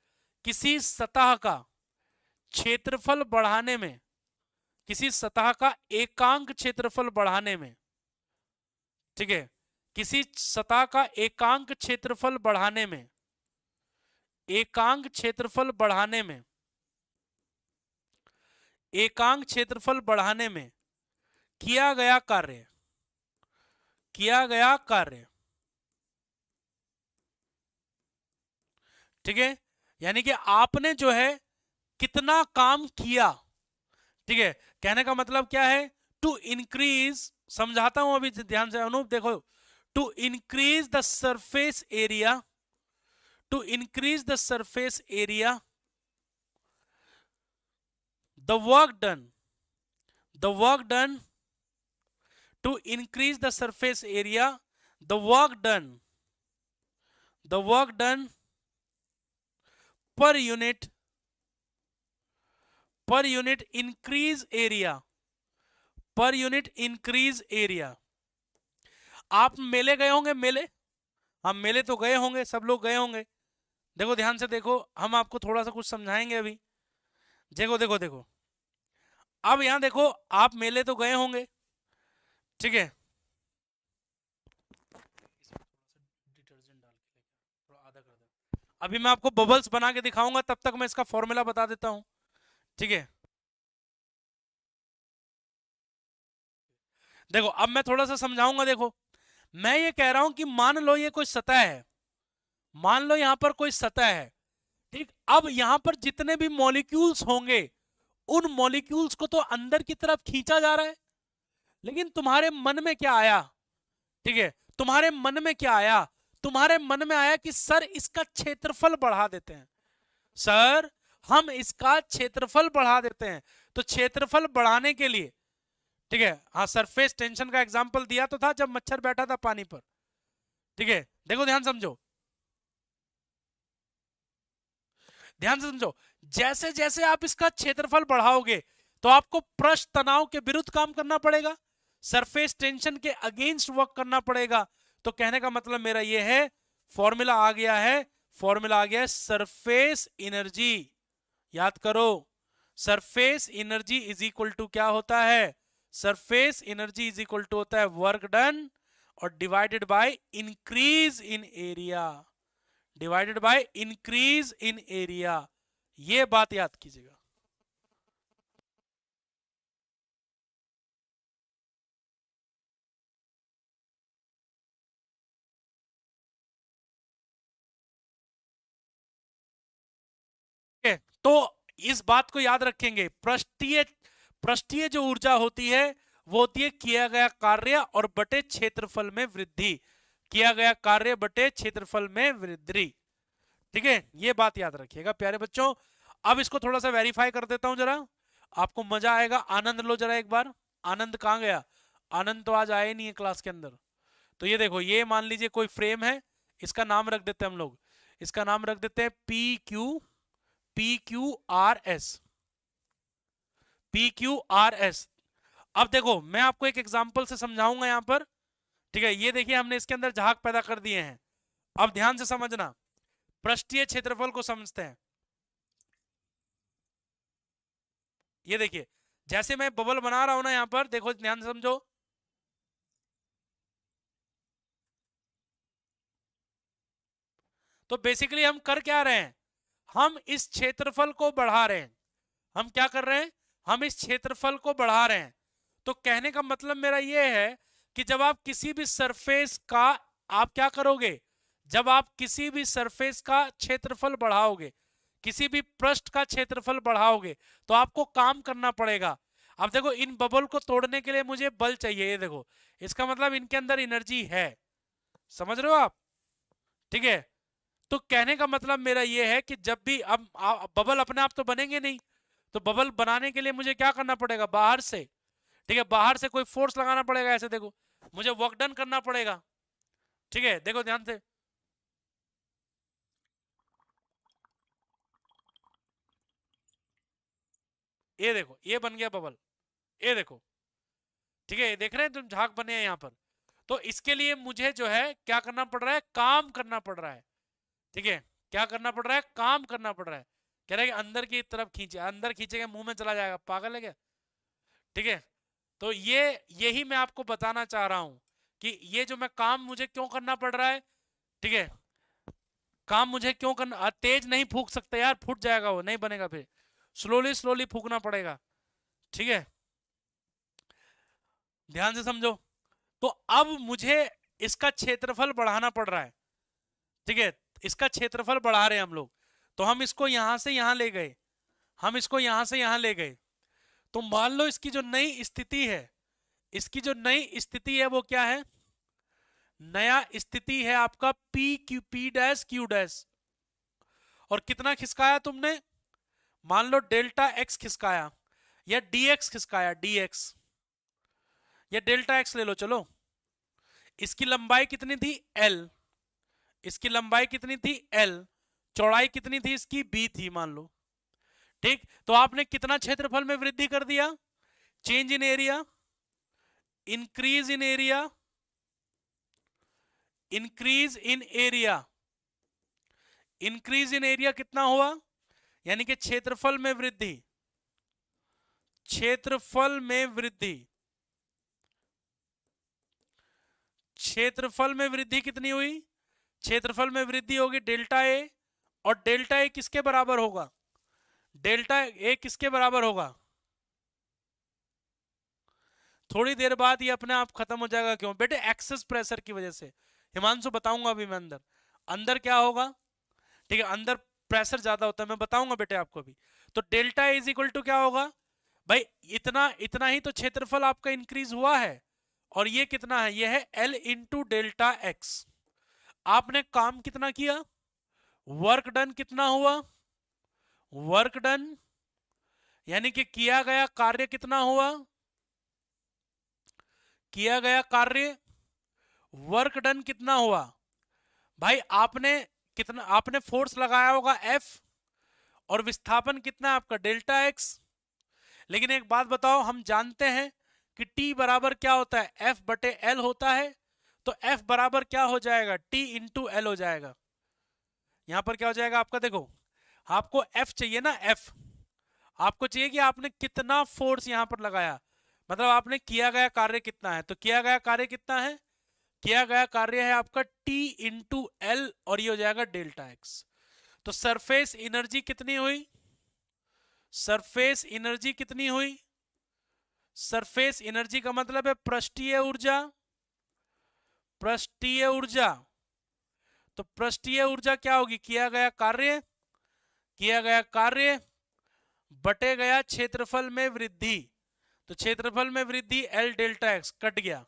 किसी सतह का क्षेत्रफल बढ़ाने में, किसी सतह का एकांक क्षेत्रफल बढ़ाने में, ठीक है, किसी सतह का एकांक क्षेत्रफल बढ़ाने में, एकांक क्षेत्रफल बढ़ाने में, एकांक क्षेत्रफल बढ़ाने में किया गया कार्य, किया गया कार्य, ठीक है, यानी कि आपने जो है कितना काम किया, ठीक है, कहने का मतलब क्या है? टू इंक्रीज, समझाता हूं अभी ध्यान से अनूप, देखो, to increase the surface area, to increase the surface area, the work done, the work done to increase the surface area, the work done, the work done per unit, per unit increase area, per unit increase area। आप मेले गए होंगे, मेले, हम मेले तो गए होंगे, सब लोग गए होंगे। देखो ध्यान से देखो, हम आपको थोड़ा सा कुछ समझाएंगे अभी। देखो देखो देखो, अब यहां देखो, आप मेले तो गए होंगे, ठीक है, अभी मैं आपको बबल्स बना के दिखाऊंगा, तब तक मैं इसका फॉर्मूला बता देता हूं, ठीक है। देखो अब मैं थोड़ा सा समझाऊंगा। देखो मैं ये कह रहा हूं कि मान लो ये कोई सतह है, मान लो यहां पर कोई सतह है, ठीक। अब यहां पर जितने भी मॉलिक्यूल्स होंगे, उन मॉलिक्यूल्स को तो अंदर की तरफ खींचा जा रहा है, लेकिन तुम्हारे मन में क्या आया? ठीक है, तुम्हारे मन में क्या आया? तुम्हारे मन में आया कि सर इसका क्षेत्रफल बढ़ा देते हैं, सर हम इसका क्षेत्रफल बढ़ा देते हैं। तो क्षेत्रफल बढ़ाने के लिए, ठीक है, हाँ सरफेस टेंशन का एग्जांपल दिया तो था जब मच्छर बैठा था पानी पर, ठीक है। देखो ध्यान समझो, ध्यान से समझो, जैसे जैसे आप इसका क्षेत्रफल बढ़ाओगे तो आपको पृष्ठ तनाव के विरुद्ध काम करना पड़ेगा, सरफेस टेंशन के अगेंस्ट वर्क करना पड़ेगा। तो कहने का मतलब मेरा यह है, फॉर्मूला आ गया है, फॉर्मूला आ गया है सरफेस एनर्जी। याद करो, surface energy is equal to क्या होता है? Surface energy is equal to होता है वर्क डन और divided by increase in area, divided by increase in area. ये बात याद कीजिएगा। तो इस बात को याद रखेंगे, पृष्ठीय, पृष्ठीय जो ऊर्जा होती है वो होती है किया गया कार्य और बटे क्षेत्रफल में वृद्धि, किया गया कार्य बटे क्षेत्रफल में वृद्धि, ठीक है, ये बात याद रखिएगा प्यारे बच्चों। अब इसको थोड़ा सा वेरीफाई कर देता हूं जरा, आपको मजा आएगा। आनंद लो जरा एक बार। आनंद कहाँ गया? आनंद तो आज आया ही नहीं है क्लास के अंदर। तो ये देखो, ये मान लीजिए कोई फ्रेम है, इसका नाम रख देते हैं हम लोग, इसका नाम रख देते हैं PQRS। PQRS। अब देखो मैं आपको एक एग्जांपल से समझाऊंगा यहां पर। ठीक है, ये देखिए हमने इसके अंदर जहाज पैदा कर दिए हैं। अब ध्यान से समझना, पृष्ठीय क्षेत्रफल को समझते हैं। ये देखिए, जैसे मैं बबल बना रहा हूं ना यहां पर, देखो ध्यान से समझो। तो बेसिकली हम कर क्या रहे हैं? हम इस क्षेत्रफल को बढ़ा रहे हैं। हम क्या कर रहे हैं? हम इस क्षेत्रफल को बढ़ा रहे हैं। तो कहने का मतलब मेरा यह है कि जब आप किसी भी सरफेस का, आप क्या करोगे? जब आप किसी भी सरफेस का क्षेत्रफल बढ़ाओगे, किसी भी पृष्ठ का क्षेत्रफल बढ़ाओगे, तो आपको काम करना पड़ेगा। अब देखो, इन बबल को तोड़ने के लिए मुझे बल चाहिए। ये देखो, इसका मतलब इनके अंदर एनर्जी है। समझ रहे हो आप? ठीक है, तो कहने का मतलब मेरा यह है कि जब भी अब बबल अपने आप तो बनेंगे नहीं, तो बबल बनाने के लिए मुझे क्या करना पड़ेगा? बाहर से। ठीक है, बाहर से कोई फोर्स लगाना पड़ेगा। ऐसे देखो, मुझे वर्क डन करना पड़ेगा। ठीक है, देखो ध्यान से, ये देखो, ये बन गया बबल। ये देखो, ठीक है, देख रहे हैं तुम, झाग बने हैं यहाँ पर। तो इसके लिए मुझे जो है क्या करना पड़ रहा है? काम करना पड़ रहा है। ठीक है, क्या करना पड़ रहा है? काम करना पड़ रहा है। कह रहा है कि अंदर की तरफ खींचे, अंदर खींचेगा मुंह में चला जाएगा, पागल है क्या? ठीक है, तो यही मैं आपको बताना चाह रहा हूं कि ये जो मैं काम मुझे क्यों करना पड़ रहा है। ठीक है, काम मुझे क्यों करना, तेज नहीं फूक सकते यार, फूट जाएगा, वो नहीं बनेगा, फिर स्लोली स्लोली फूकना पड़ेगा। ठीक है, ध्यान से समझो। तो अब मुझे इसका क्षेत्रफल बढ़ाना पड़ रहा है। ठीक है, इसका क्षेत्रफल बढ़ा रहे हैं हम लोग। तो हम इसको यहां से यहां ले गए, हम इसको यहां से यहां ले गए। तो मान लो इसकी जो नई स्थिति है, इसकी जो नई स्थिति है वो क्या है? नया स्थिति है आपका P डैश Q डैश। और कितना खिसकाया तुमने? मान लो डेल्टा एक्स खिसकाया, या dx खिसकाया, dx, या डेल्टा एक्स ले लो। चलो, इसकी लंबाई कितनी थी? L। इसकी लंबाई कितनी थी? L। चौड़ाई कितनी थी इसकी? B थी मान लो। ठीक, तो आपने कितना क्षेत्रफल में वृद्धि कर दिया? Change in area, increase in area, increase in area. Increase in area कितना हुआ? यानी कि क्षेत्रफल में वृद्धि, क्षेत्रफल में वृद्धि, क्षेत्रफल में वृद्धि कितनी हुई? क्षेत्रफल में वृद्धि होगी डेल्टा ए। और डेल्टा ए किसके बराबर होगा? डेल्टा ए किसके बराबर होगा? थोड़ी देर बाद ये अपने आप खत्म हो जाएगा। क्यों बेटे? एक्सेस प्रेशर की वजह से। हिमांशु बताऊंगा अभी मैं। अंदर अंदर क्या होगा? ठीक है, अंदर प्रेशर ज्यादा होता है, मैं बताऊंगा बेटे आपको भी। तो डेल्टा इज इक्वल टू क्या होगा भाई? इतना इतना ही तो क्षेत्रफल आपका इंक्रीज हुआ है। और ये कितना है? ये है L इंटू डेल्टा एक्स। आपने काम कितना किया? वर्क डन कितना हुआ? वर्क डन यानी कि किया गया कार्य कितना हुआ? किया गया कार्य, वर्क डन कितना हुआ? भाई आपने कितना, आपने फोर्स लगाया होगा F, और विस्थापन कितना है आपका? Delta x. लेकिन एक बात बताओ, हम जानते हैं कि T बराबर क्या होता है? F बटे L होता है। तो F बराबर क्या हो जाएगा? T इंटू L हो जाएगा। यहां पर क्या हो जाएगा आपका? देखो, आपको F चाहिए ना, F आपको चाहिए कि आपने कितना फोर्स यहां पर लगाया, मतलब आपने किया गया कार्य कितना है। तो किया गया कार्य कितना है? किया गया कार्य है आपका T इंटू L, और ये हो जाएगा डेल्टा एक्स। तो सरफेस एनर्जी कितनी हुई? सरफेस एनर्जी कितनी हुई? सरफेस एनर्जी का मतलब है पृष्ठीय ऊर्जा। पृष्ठीय ऊर्जा, तो पृष्ठीय ऊर्जा क्या होगी? किया गया कार्य, किया गया कार्य बटे गया क्षेत्रफल में वृद्धि। तो क्षेत्रफल में वृद्धि L डेल्टा एक्स कट गया।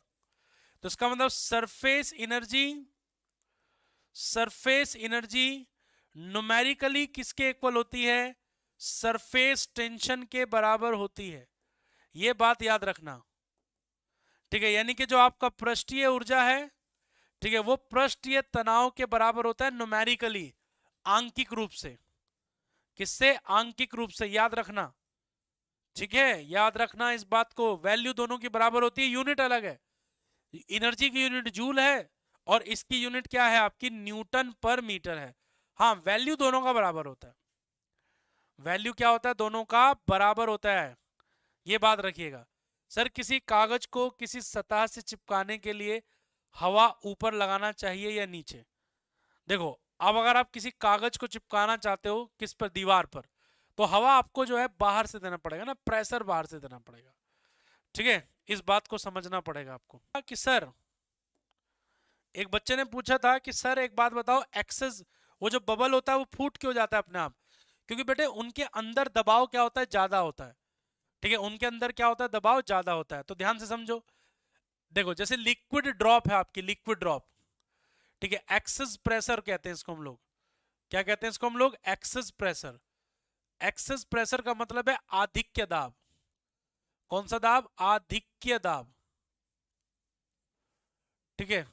तो इसका मतलब surface energy, surface energy numerically किसके इक्वल होती है? सरफेस टेंशन के बराबर होती है, ये बात याद रखना। ठीक है, यानी कि जो आपका पृष्ठीय ऊर्जा है, ठीक है, वो पृष्ठीय तनाव के बराबर होता है न्यूमेरिकली, आंकिक रूप से। किससे? आंकिक रूप से, याद रखना। ठीक है, याद रखना इस बात को। वैल्यू दोनों की बराबर होती है, यूनिट अलग है। एनर्जी की यूनिट जूल है और इसकी यूनिट क्या है आपकी? न्यूटन पर मीटर है। हाँ, वैल्यू दोनों का बराबर होता है। वैल्यू क्या होता है? दोनों का बराबर होता है, ये बात रखिएगा। सर किसी कागज को किसी सतह से चिपकाने के लिए हवा ऊपर लगाना चाहिए या नीचे? देखो, अब अगर आप किसी कागज को चिपकाना चाहते हो किस पर? दीवार पर, तो हवा आपको जो है बाहर से देना पड़ेगा ना, प्रेशर बाहर से देना पड़ेगा। ठीक है, इस बात को समझना पड़ेगा आपको। कि सर, एक बच्चे ने पूछा था कि सर एक बात बताओ, एक्सेस वो जो बबल होता है वो फूट क्यों जाता है अपने आप? क्योंकि बेटे उनके अंदर दबाव क्या होता है? ज्यादा होता है। ठीक है, उनके अंदर क्या होता है? दबाव ज्यादा होता है। तो ध्यान से समझो, देखो जैसे लिक्विड ड्रॉप है आपकी, लिक्विड ड्रॉप, ठीक है, एक्सेस प्रेशर कहते हैं इसको हम लोग। क्या कहते हैं इसको हम लोग? Excess pressure. एक्सेस प्रेशर का मतलब है आधिक्य दाब। कौन सा दाब? आधिक्य दाब। ठीक है,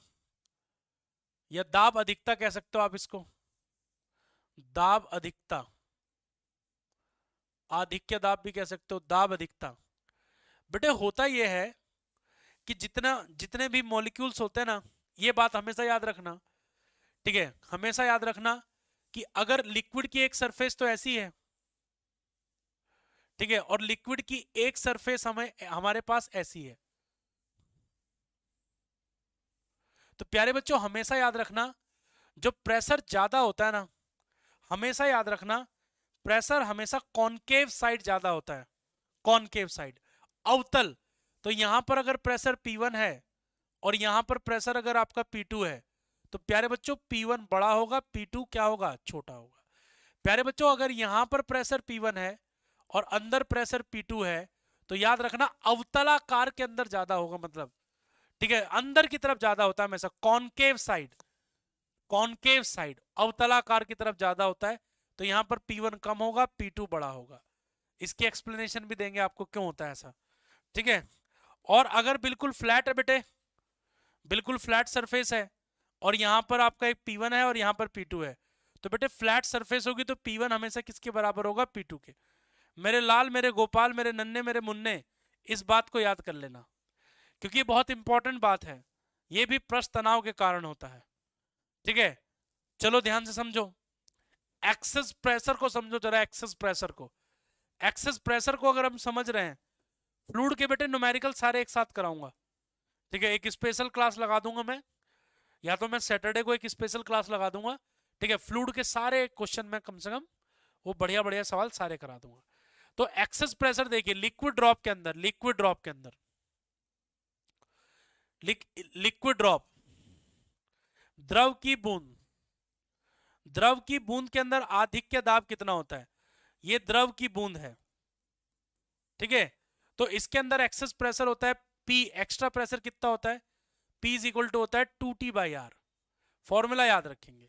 या दाब अधिकता कह सकते हो आप इसको, दाब अधिकता, आधिक्य दाब भी कह सकते हो, दाब अधिकता। बेटे होता यह है कि जितने भी मॉलिक्यूल्स होते हैं ना, ये बात हमेशा याद रखना। ठीक है, हमेशा याद रखना कि अगर लिक्विड की एक सरफेस तो ऐसी है, ठीक है, और लिक्विड की एक सरफेस हमारे पास ऐसी है, तो प्यारे बच्चों हमेशा याद रखना, जो प्रेशर ज्यादा होता है ना, हमेशा याद रखना, प्रेशर हमेशा कॉनकेव साइड ज्यादा होता है। कॉनकेव साइड, अवतल। तो यहां पर अगर प्रेशर P1 है और यहां पर प्रेशर अगर आपका P2 है, तो प्यारे बच्चों P1 बड़ा होगा, P2 क्या होगा? छोटा होगा। प्यारे बच्चों अगर यहां पर प्रेशर P1 है और अंदर प्रेशर P2 है, तो याद रखना अवतलाकार के अंदर ज्यादा होगा, मतलब ठीक है, अंदर की तरफ ज्यादा होता है हमेशा, कॉनकेव साइड। कॉनकेव साइड, अवतलाकार की तरफ ज्यादा होता है। तो यहां पर P1 कम होगा, P2 बड़ा होगा। इसकी एक्सप्लेनेशन भी देंगे आपको क्यों होता है ऐसा। ठीक है, और अगर बिल्कुल फ्लैट है बेटे, बिल्कुल फ्लैट सरफेस है और यहां पर आपका एक P1 है और यहां पर P2 है, तो बेटे फ्लैट सरफेस होगी तो P1 हमेशा किसके बराबर होगा? P2 के। मेरे लाल, मेरे गोपाल, मेरे नन्हे, मेरे मुन्ने, इस बात को याद कर लेना, क्योंकि ये बहुत इंपॉर्टेंट बात है। ये भी पृष्ठ तनाव के कारण होता है। ठीक है, चलो ध्यान से समझो, एक्सेस प्रेशर को समझो जरा। एक्सेस प्रेशर को, एक्सेस प्रेशर को अगर हम समझ रहे हैं, फ्लूइड के बेटे न्यूमेरिकल सारे एक साथ कराऊंगा। ठीक है, एक स्पेशल क्लास लगा दूंगा मैं, या तो मैं सैटरडे को एक स्पेशल क्लास लगा दूंगा। ठीक है, फ्लूइड के सारे क्वेश्चन में कम से कम वो बढ़िया बढ़िया सवाल सारे करा दूंगा। तो एक्सेस प्रेशर देखिए, लिक्विड ड्रॉप के अंदर, लिक्विड ड्रॉप के अंदर, लिक्विड ड्रॉप, द्रव की बूंद, द्रव की बूंद के अंदर आधिक्य दाब कितना होता है? ये द्रव की बूंद है। ठीक है, तो इसके अंदर एक्सेस प्रेशर होता है P, एक्स्ट्रा प्रेशर कितना होता है? P इज इक्वल टू होता है 2T/R। फॉर्मूला याद रखेंगे।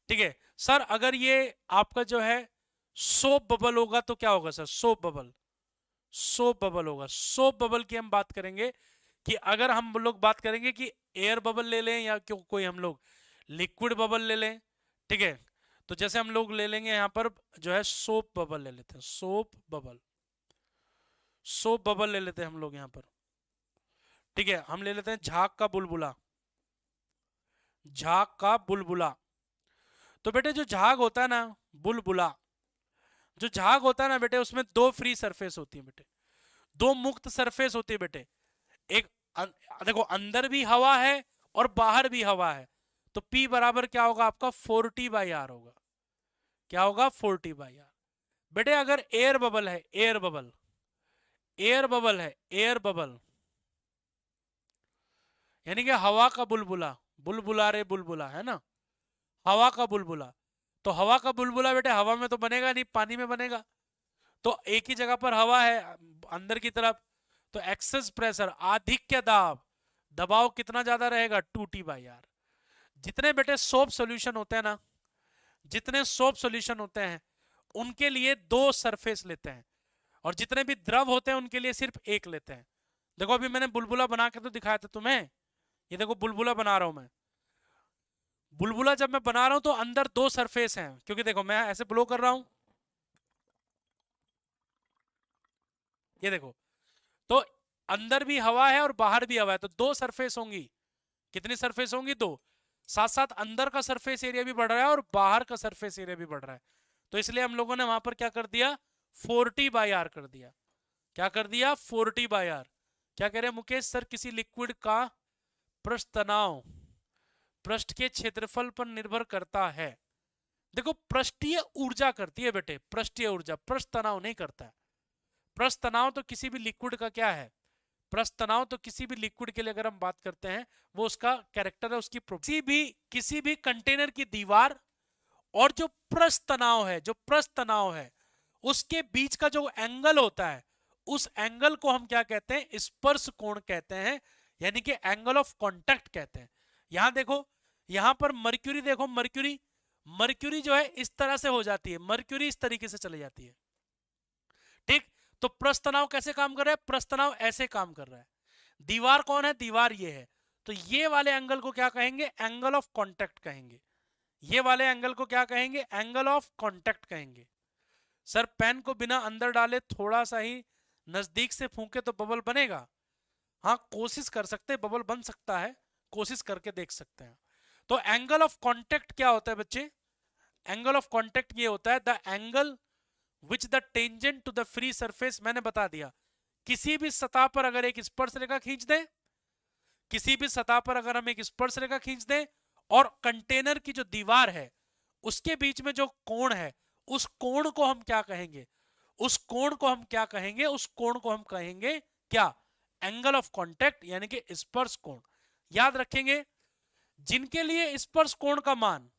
ठीक है सर, अगर ये आपका जो है सोप बबल होगा तो क्या होगा sir? Soap bubble, soap bubble होगा। सोप बबल की हम बात करेंगे कि अगर हम लोग बात करेंगे कि एयर बबल ले लें या क्यों कोई हम लोग लिक्विड बबल ले लें। ठीक है, तो जैसे हम लोग ले लेंगे यहां पर जो है सोप बबल ले लेते हैं, सोप बबल, सोप बबल ले लेते हैं हम लोग यहां पर। ठीक है, हम ले लेते हैं झाग का बुलबुला, झाग का बुलबुला। तो बेटे जो झाग होता है ना, बुलबुला, जो झाग होता है ना बेटे, उसमें दो फ्री सरफेस होती है बेटे, दो मुक्त सरफेस होती है बेटे। एक देखो अंदर भी हवा है और बाहर भी हवा है, तो P बराबर क्या होगा आपका? 4T/R होगा। क्या होगा? 4T/R। बेटे अगर एयर बबल है, एयर बबल, एयर बबल है, एयर बबल, यानी कि हवा का बुलबुला, बुलबुला रे बुलबुला है ना, हवा का बुलबुला। तो हवा का बुलबुला बेटे हवा में तो बनेगा नहीं, पानी में बनेगा। तो एक ही जगह पर हवा है अंदर की तरफ, तो एक्सेस प्रेशर, आधिक्य दाब, दबाव कितना ज्यादा रहेगा? 2T/R। जितने बेटे सोप सॉल्यूशन होते हैं ना, जितने सोप सॉल्यूशन होते हैं उनके लिए 2 सरफेस लेते हैं, और जितने भी द्रव होते हैं उनके लिए सिर्फ 1 लेते हैं। देखो अभी मैंने बुलबुला बना के तो दिखाया था तुम्हें, ये देखो बुलबुला बना रहा हूं मैं। बुलबुला जब मैं बना रहा हूं तो अंदर 2 सरफेस हैं, क्योंकि देखो मैं ऐसे ब्लो कर रहा हूं, ये देखो, तो अंदर भी हवा है और बाहर भी हवा है, तो 2 सरफेस होंगी। कितनी सरफेस होंगी? 2। साथ साथ अंदर का सरफेस एरिया भी बढ़ रहा है और बाहर का सरफेस एरिया भी बढ़ रहा है, तो इसलिए हम लोगों ने वहां पर क्या कर दिया, 40/r कर दिया। क्या कर दिया? 40/r। क्या कह रहे हैं मुकेश सर? किसी लिक्विड का पृष्ठ तनाव पृष्ठ के क्षेत्रफल पर निर्भर करता है। देखो पृष्ठीय ऊर्जा करती है बेटे, पृष्ठीय ऊर्जा, पृष्ठ तनाव नहीं करता है। पृष्ठ तनाव तो किसी भी लिक्विड का क्या है, पृष्ठ तनाव तो किसी भी लिक्विड के लिए अगर हम बात करते हैं वो उसका कैरेक्टर है, उसकी किसी भी कंटेनर की दीवार और जो पृष्ठ तनाव है, जो पृष्ठ तनाव है उसके बीच का जो एंगल होता है, उस एंगल को हम क्या कहते हैं? स्पर्श कोण कहते हैं, यानी कि एंगल ऑफ कांटेक्ट कहते हैं। यहां देखो, यहां पर मर्क्यूरी देखो, मर्क्यूरी मर्क्यूरी जो है इस तरह से हो जाती है, मर्क्यूरी इस तरीके से चली जाती है, ठीक। तो पृष्ठ तनाव कैसे काम कर रहा है? पृष्ठ तनाव ऐसे काम कर रहा है। दीवार कौन है? दीवार ये है, तो ये वाले एंगल को क्या कहेंगे? एंगल ऑफ कांटेक्ट कहेंगे। ये वाले एंगल को क्या कहेंगे? एंगल ऑफ कांटेक्ट कहेंगे। सर पेन को बिना अंदर डाले थोड़ा सा ही नजदीक से फूंके तो बबल बनेगा? हाँ कोशिश कर सकते हैं, बबल बन सकता है, कोशिश करके देख सकते हैं। तो एंगल ऑफ कांटेक्ट क्या होता है बच्चे? एंगल ऑफ कांटेक्ट ये होता है the angle which the tangent to the free surface. मैंने बता दिया, किसी भी सतह पर अगर एक स्पर्श रेखा खींच दें, किसी भी सतह पर अगर हम एक स्पर्श रेखा खींच दें और कंटेनर की जो दीवार है उसके बीच में जो कोण है, उस कोण को हम क्या कहेंगे? उस कोण को हम क्या कहेंगे? उस कोण को हम कहेंगे क्या? एंगल ऑफ कांटेक्ट, यानी कि स्पर्श कोण। याद रखेंगे, जिनके लिए स्पर्श कोण का मान,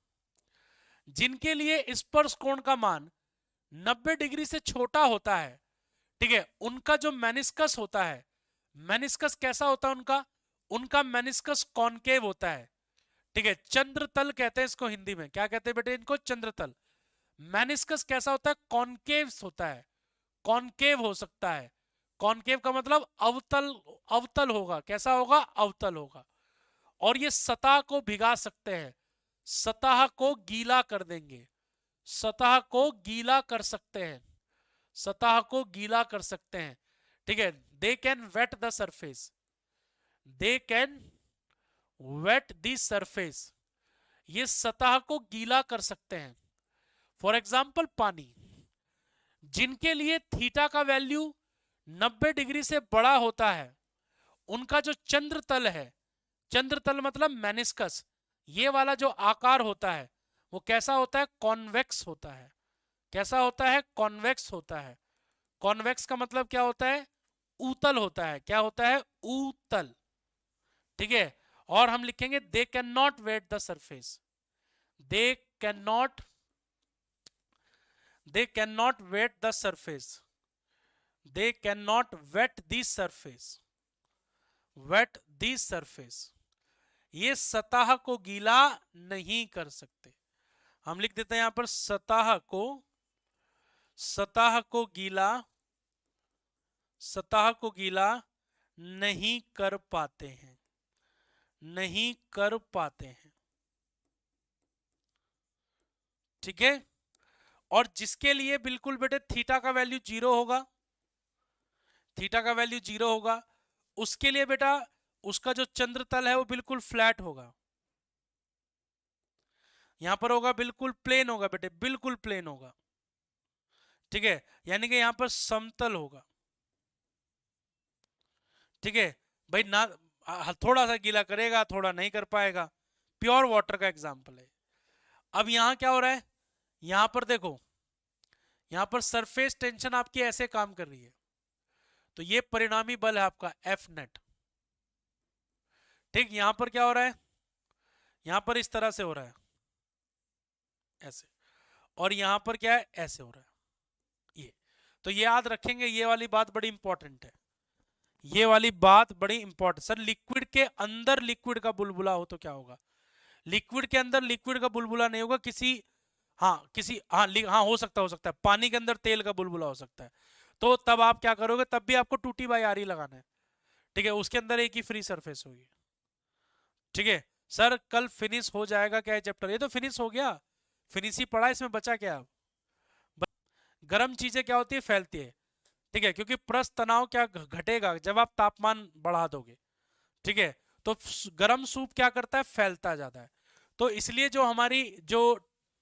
जिनके लिए स्पर्श कोण का मान 90 डिग्री से छोटा होता है, ठीक है, उनका जो मेनिस्कस होता है, मेनिस्कस कैसा होता है उनका? उनका मेनिस्कस कॉनकेव होता है, ठीक है। चंद्रतल कहते हैं इसको हिंदी में, क्या कहते हैं बेटे इनको? चंद्रतल। मेनिस्कस कैसा होता है? कॉनकेव होता है, कॉनकेव हो सकता है। कॉनकेव का मतलब अवतल, अवतल होगा। कैसा होगा? अवतल होगा। और ये सतह को भिगा सकते हैं, सतह को गीला कर देंगे, सतह को गीला कर सकते हैं, सतह को गीला कर सकते हैं, ठीक है। They can wet the surface, they can wet the surface, ये सतह को गीला कर सकते हैं। फॉर एग्जाम्पल पानी, जिनके लिए थीटा का वैल्यू 90 डिग्री से बड़ा होता है, उनका जो चंद्रतल है, चंद्रतल मतलब मेनिस्कस, ये वाला जो आकार होता है वो कैसा होता है? कॉन्वेक्स होता है। कैसा होता है? कॉन्वेक्स होता है। कॉन्वेक्स का मतलब क्या होता है? ऊतल होता है। क्या होता है? ऊतल, ठीक है। और हम लिखेंगे they can not wet the surface, they can not, they cannot wet the surface, they cannot wet the surface, wet the surface, ये सतह को गीला नहीं कर सकते। हम लिख देते हैं यहां पर सतह को, सतह को गीला, सतह को गीला नहीं कर पाते हैं, नहीं कर पाते हैं, ठीक है। और जिसके लिए बिल्कुल बेटे थीटा का वैल्यू 0 होगा, थीटा का वैल्यू 0 होगा, उसके लिए बेटा उसका जो चंद्रतल है वो बिल्कुल फ्लैट होगा, यहां पर होगा बिल्कुल प्लेन होगा बेटे, बिल्कुल प्लेन होगा, ठीक है। यानी कि यहां पर समतल होगा, ठीक है भाई ना। थोड़ा सा गीला करेगा, थोड़ा नहीं कर पाएगा। प्योर वाटर का एग्जांपल है। अब यहां क्या हो रहा है? यहां पर देखो, यहां पर सरफेस टेंशन आपकी ऐसे काम कर रही है, तो ये परिणामी बल है आपका एफ नेट, ठीक। यहां पर क्या हो रहा है? यहां पर इस तरह से हो रहा है, ऐसे, और यहां पर क्या है? ऐसे हो रहा है, ये। तो ये याद रखेंगे, ये वाली बात बड़ी इंपॉर्टेंट है, ये वाली बात बड़ी इंपॉर्टेंट। सर लिक्विड के अंदर लिक्विड का बुलबुला हो तो क्या होगा? लिक्विड के अंदर लिक्विड का बुलबुला नहीं होगा, किसी हाँ किसी, हाँ हाँ हो सकता है पानी के अंदर तेल का बुलबुला हो सकता है। तो तब आप क्या करोगे, तब भी आपको 2t/r ही लगाना है। ठीक है, उसके अंदर एक ही फ्री सरफेस होगी। ठीक है सर, कल फिनिश हो जाएगा क्या चैप्टर? ये तो फिनिश हो गया, फिनिश ही पड़ा, इसमें बचा क्या अब? गर्म चीजें क्या होती है, फैलती है। ठीक है, क्योंकि पृष्ठ तनाव क्या घटेगा जब आप तापमान बढ़ा दोगे। ठीक है, तो गर्म सूप क्या करता है, फैलता जाता है। तो इसलिए जो हमारी जो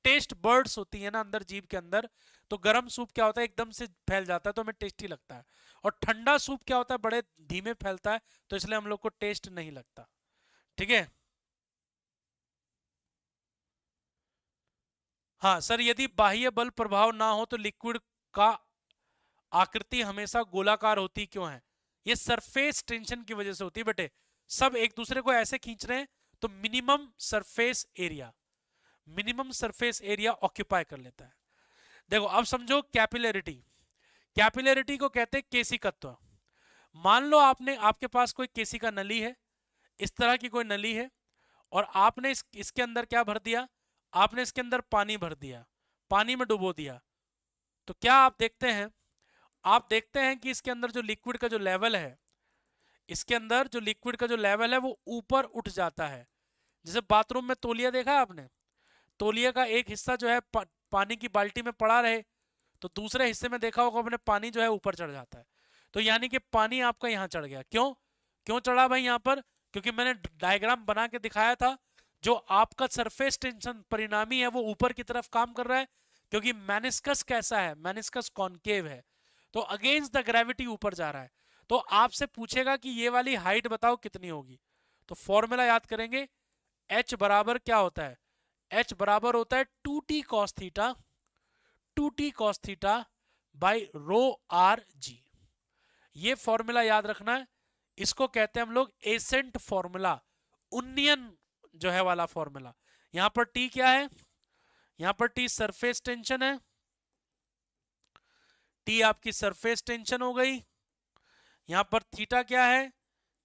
टेस्ट बर्ड्स होती है ना अंदर जीभ के अंदर, तो गर्म सूप क्या होता है, एकदम से फैल जाता है तो हमें टेस्टी लगता है। और ठंडा सूप क्या होता है, बड़े धीमे फैलता है, तो इसलिए हम लोग को टेस्ट नहीं लगता। ठीक है, हाँ सर, यदि बाह्य बल प्रभाव ना हो तो लिक्विड का आकृति हमेशा गोलाकार होती क्यों है? ये सरफेस टेंशन की वजह से होती है बेटे। सब एक दूसरे को ऐसे खींच रहे हैं तो मिनिमम सरफेस एरिया ऑक्यूपाई कर लेता है। देखो अब समझो कैपिलरिटी। कैपिलरिटी को कहते हैं केशिकत्व। मान लो आपने, आपके पास कोई केशिका नली है, इस तरह की कोई नली है, और आपने इसके अंदर क्या भर दिया, आपने इसके अंदर पानी भर दिया, पानी में डुबो दिया। तो क्या आप देखते हैं, आप देखते हैं कि इसके अंदर जो लिक्विड का जो लेवल है, इसके अंदर जो लिक्विड का जो लेवल है वो ऊपर उठ जाता है। जैसे बाथरूम में तौलिया देखा है आपने, तौलिया का एक हिस्सा जो है पानी की बाल्टी में पड़ा रहे, तो दूसरे हिस्से में देखा होगा अपने पानी जो है ऊपर चढ़ जाता है। तो यानी कि पानी आपका यहाँ चढ़ गया। क्यों क्यों चढ़ा भाई यहाँ पर? क्योंकि मैंने डायग्राम बना के दिखाया था, जो आपका सरफेस टेंशन परिणामी है वो ऊपर की तरफ काम कर रहा है, क्योंकि मेनिस्कस कैसा है, मेनिस्कस कॉनकेव है, तो अगेंस्ट द ग्रेविटी ऊपर जा रहा है। तो आपसे पूछेगा कि ये वाली हाइट बताओ कितनी होगी, तो फॉर्मूला याद करेंगे, H बराबर क्या होता है, H बराबर होता है 2t cos theta by rho R G. ये फॉर्मूला याद रखना है, इसको कहते हैं हम लोग एसेंट फॉर्मूला, उन्नयन जो है वाला फॉर्मूला। यहां पर टी क्या है, यहां पर टी सरफेस टेंशन है, टी आपकी सरफेस टेंशन हो गई। यहां पर थीटा क्या है,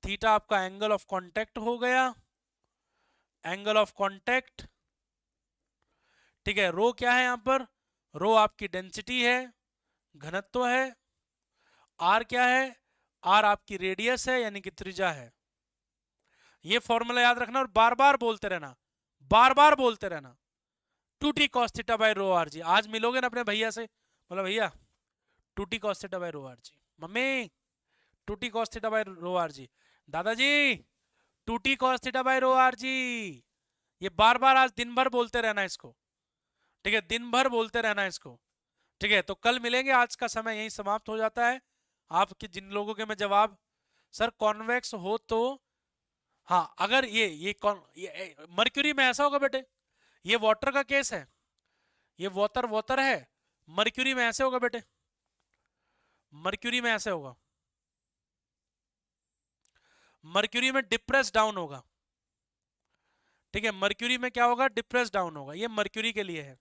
थीटा आपका एंगल ऑफ कांटेक्ट हो गया, एंगल ऑफ कांटेक्ट। ठीक है, रो क्या है, यहां पर रो आपकी डेंसिटी है, घनत्व है। आर क्या है, आर आपकी रेडियस है यानी कि त्रिज्या है। ये फॉर्मूला याद रखना और बार बार बोलते रहना, बार बार बोलते रहना, 2t cos θ/ρ/r। आज मिलोगे ना अपने भैया से, बोला भैया 2t cos θ/ρ/r। Mummy 2t cos θ/ρ/r। दादाजी 2t cos θ/ρ/r। ये बार बार आज दिन भर बोलते रहना इसको। ठीक है, दिन भर बोलते रहना इसको। ठीक है, तो कल मिलेंगे, आज का समय यही समाप्त हो जाता है। आपके जिन लोगों के मैं जवाब, सर कॉन्वेक्स हो तो, हाँ अगर ये मर्क्यूरी में ऐसा होगा बेटे, ये वाटर का केस है, ये वाटर वाटर है, मर्क्यूरी में ऐसे होगा बेटे, मर्क्यूरी में ऐसे होगा, मर्क्यूरी में डिप्रेस डाउन होगा। ठीक है, मर्क्यूरी में क्या होगा, डिप्रेस डाउन होगा। ये मर्क्यूरी के लिए है,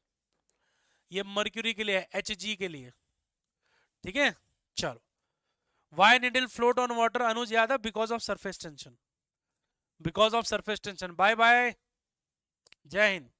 ये मर्क्यूरी के लिए है, Hg के लिए। ठीक है, चलो। Why needle float on water, Anuj Yadav, because of surface tension, because of surface tension. Bye bye, Jai Hind.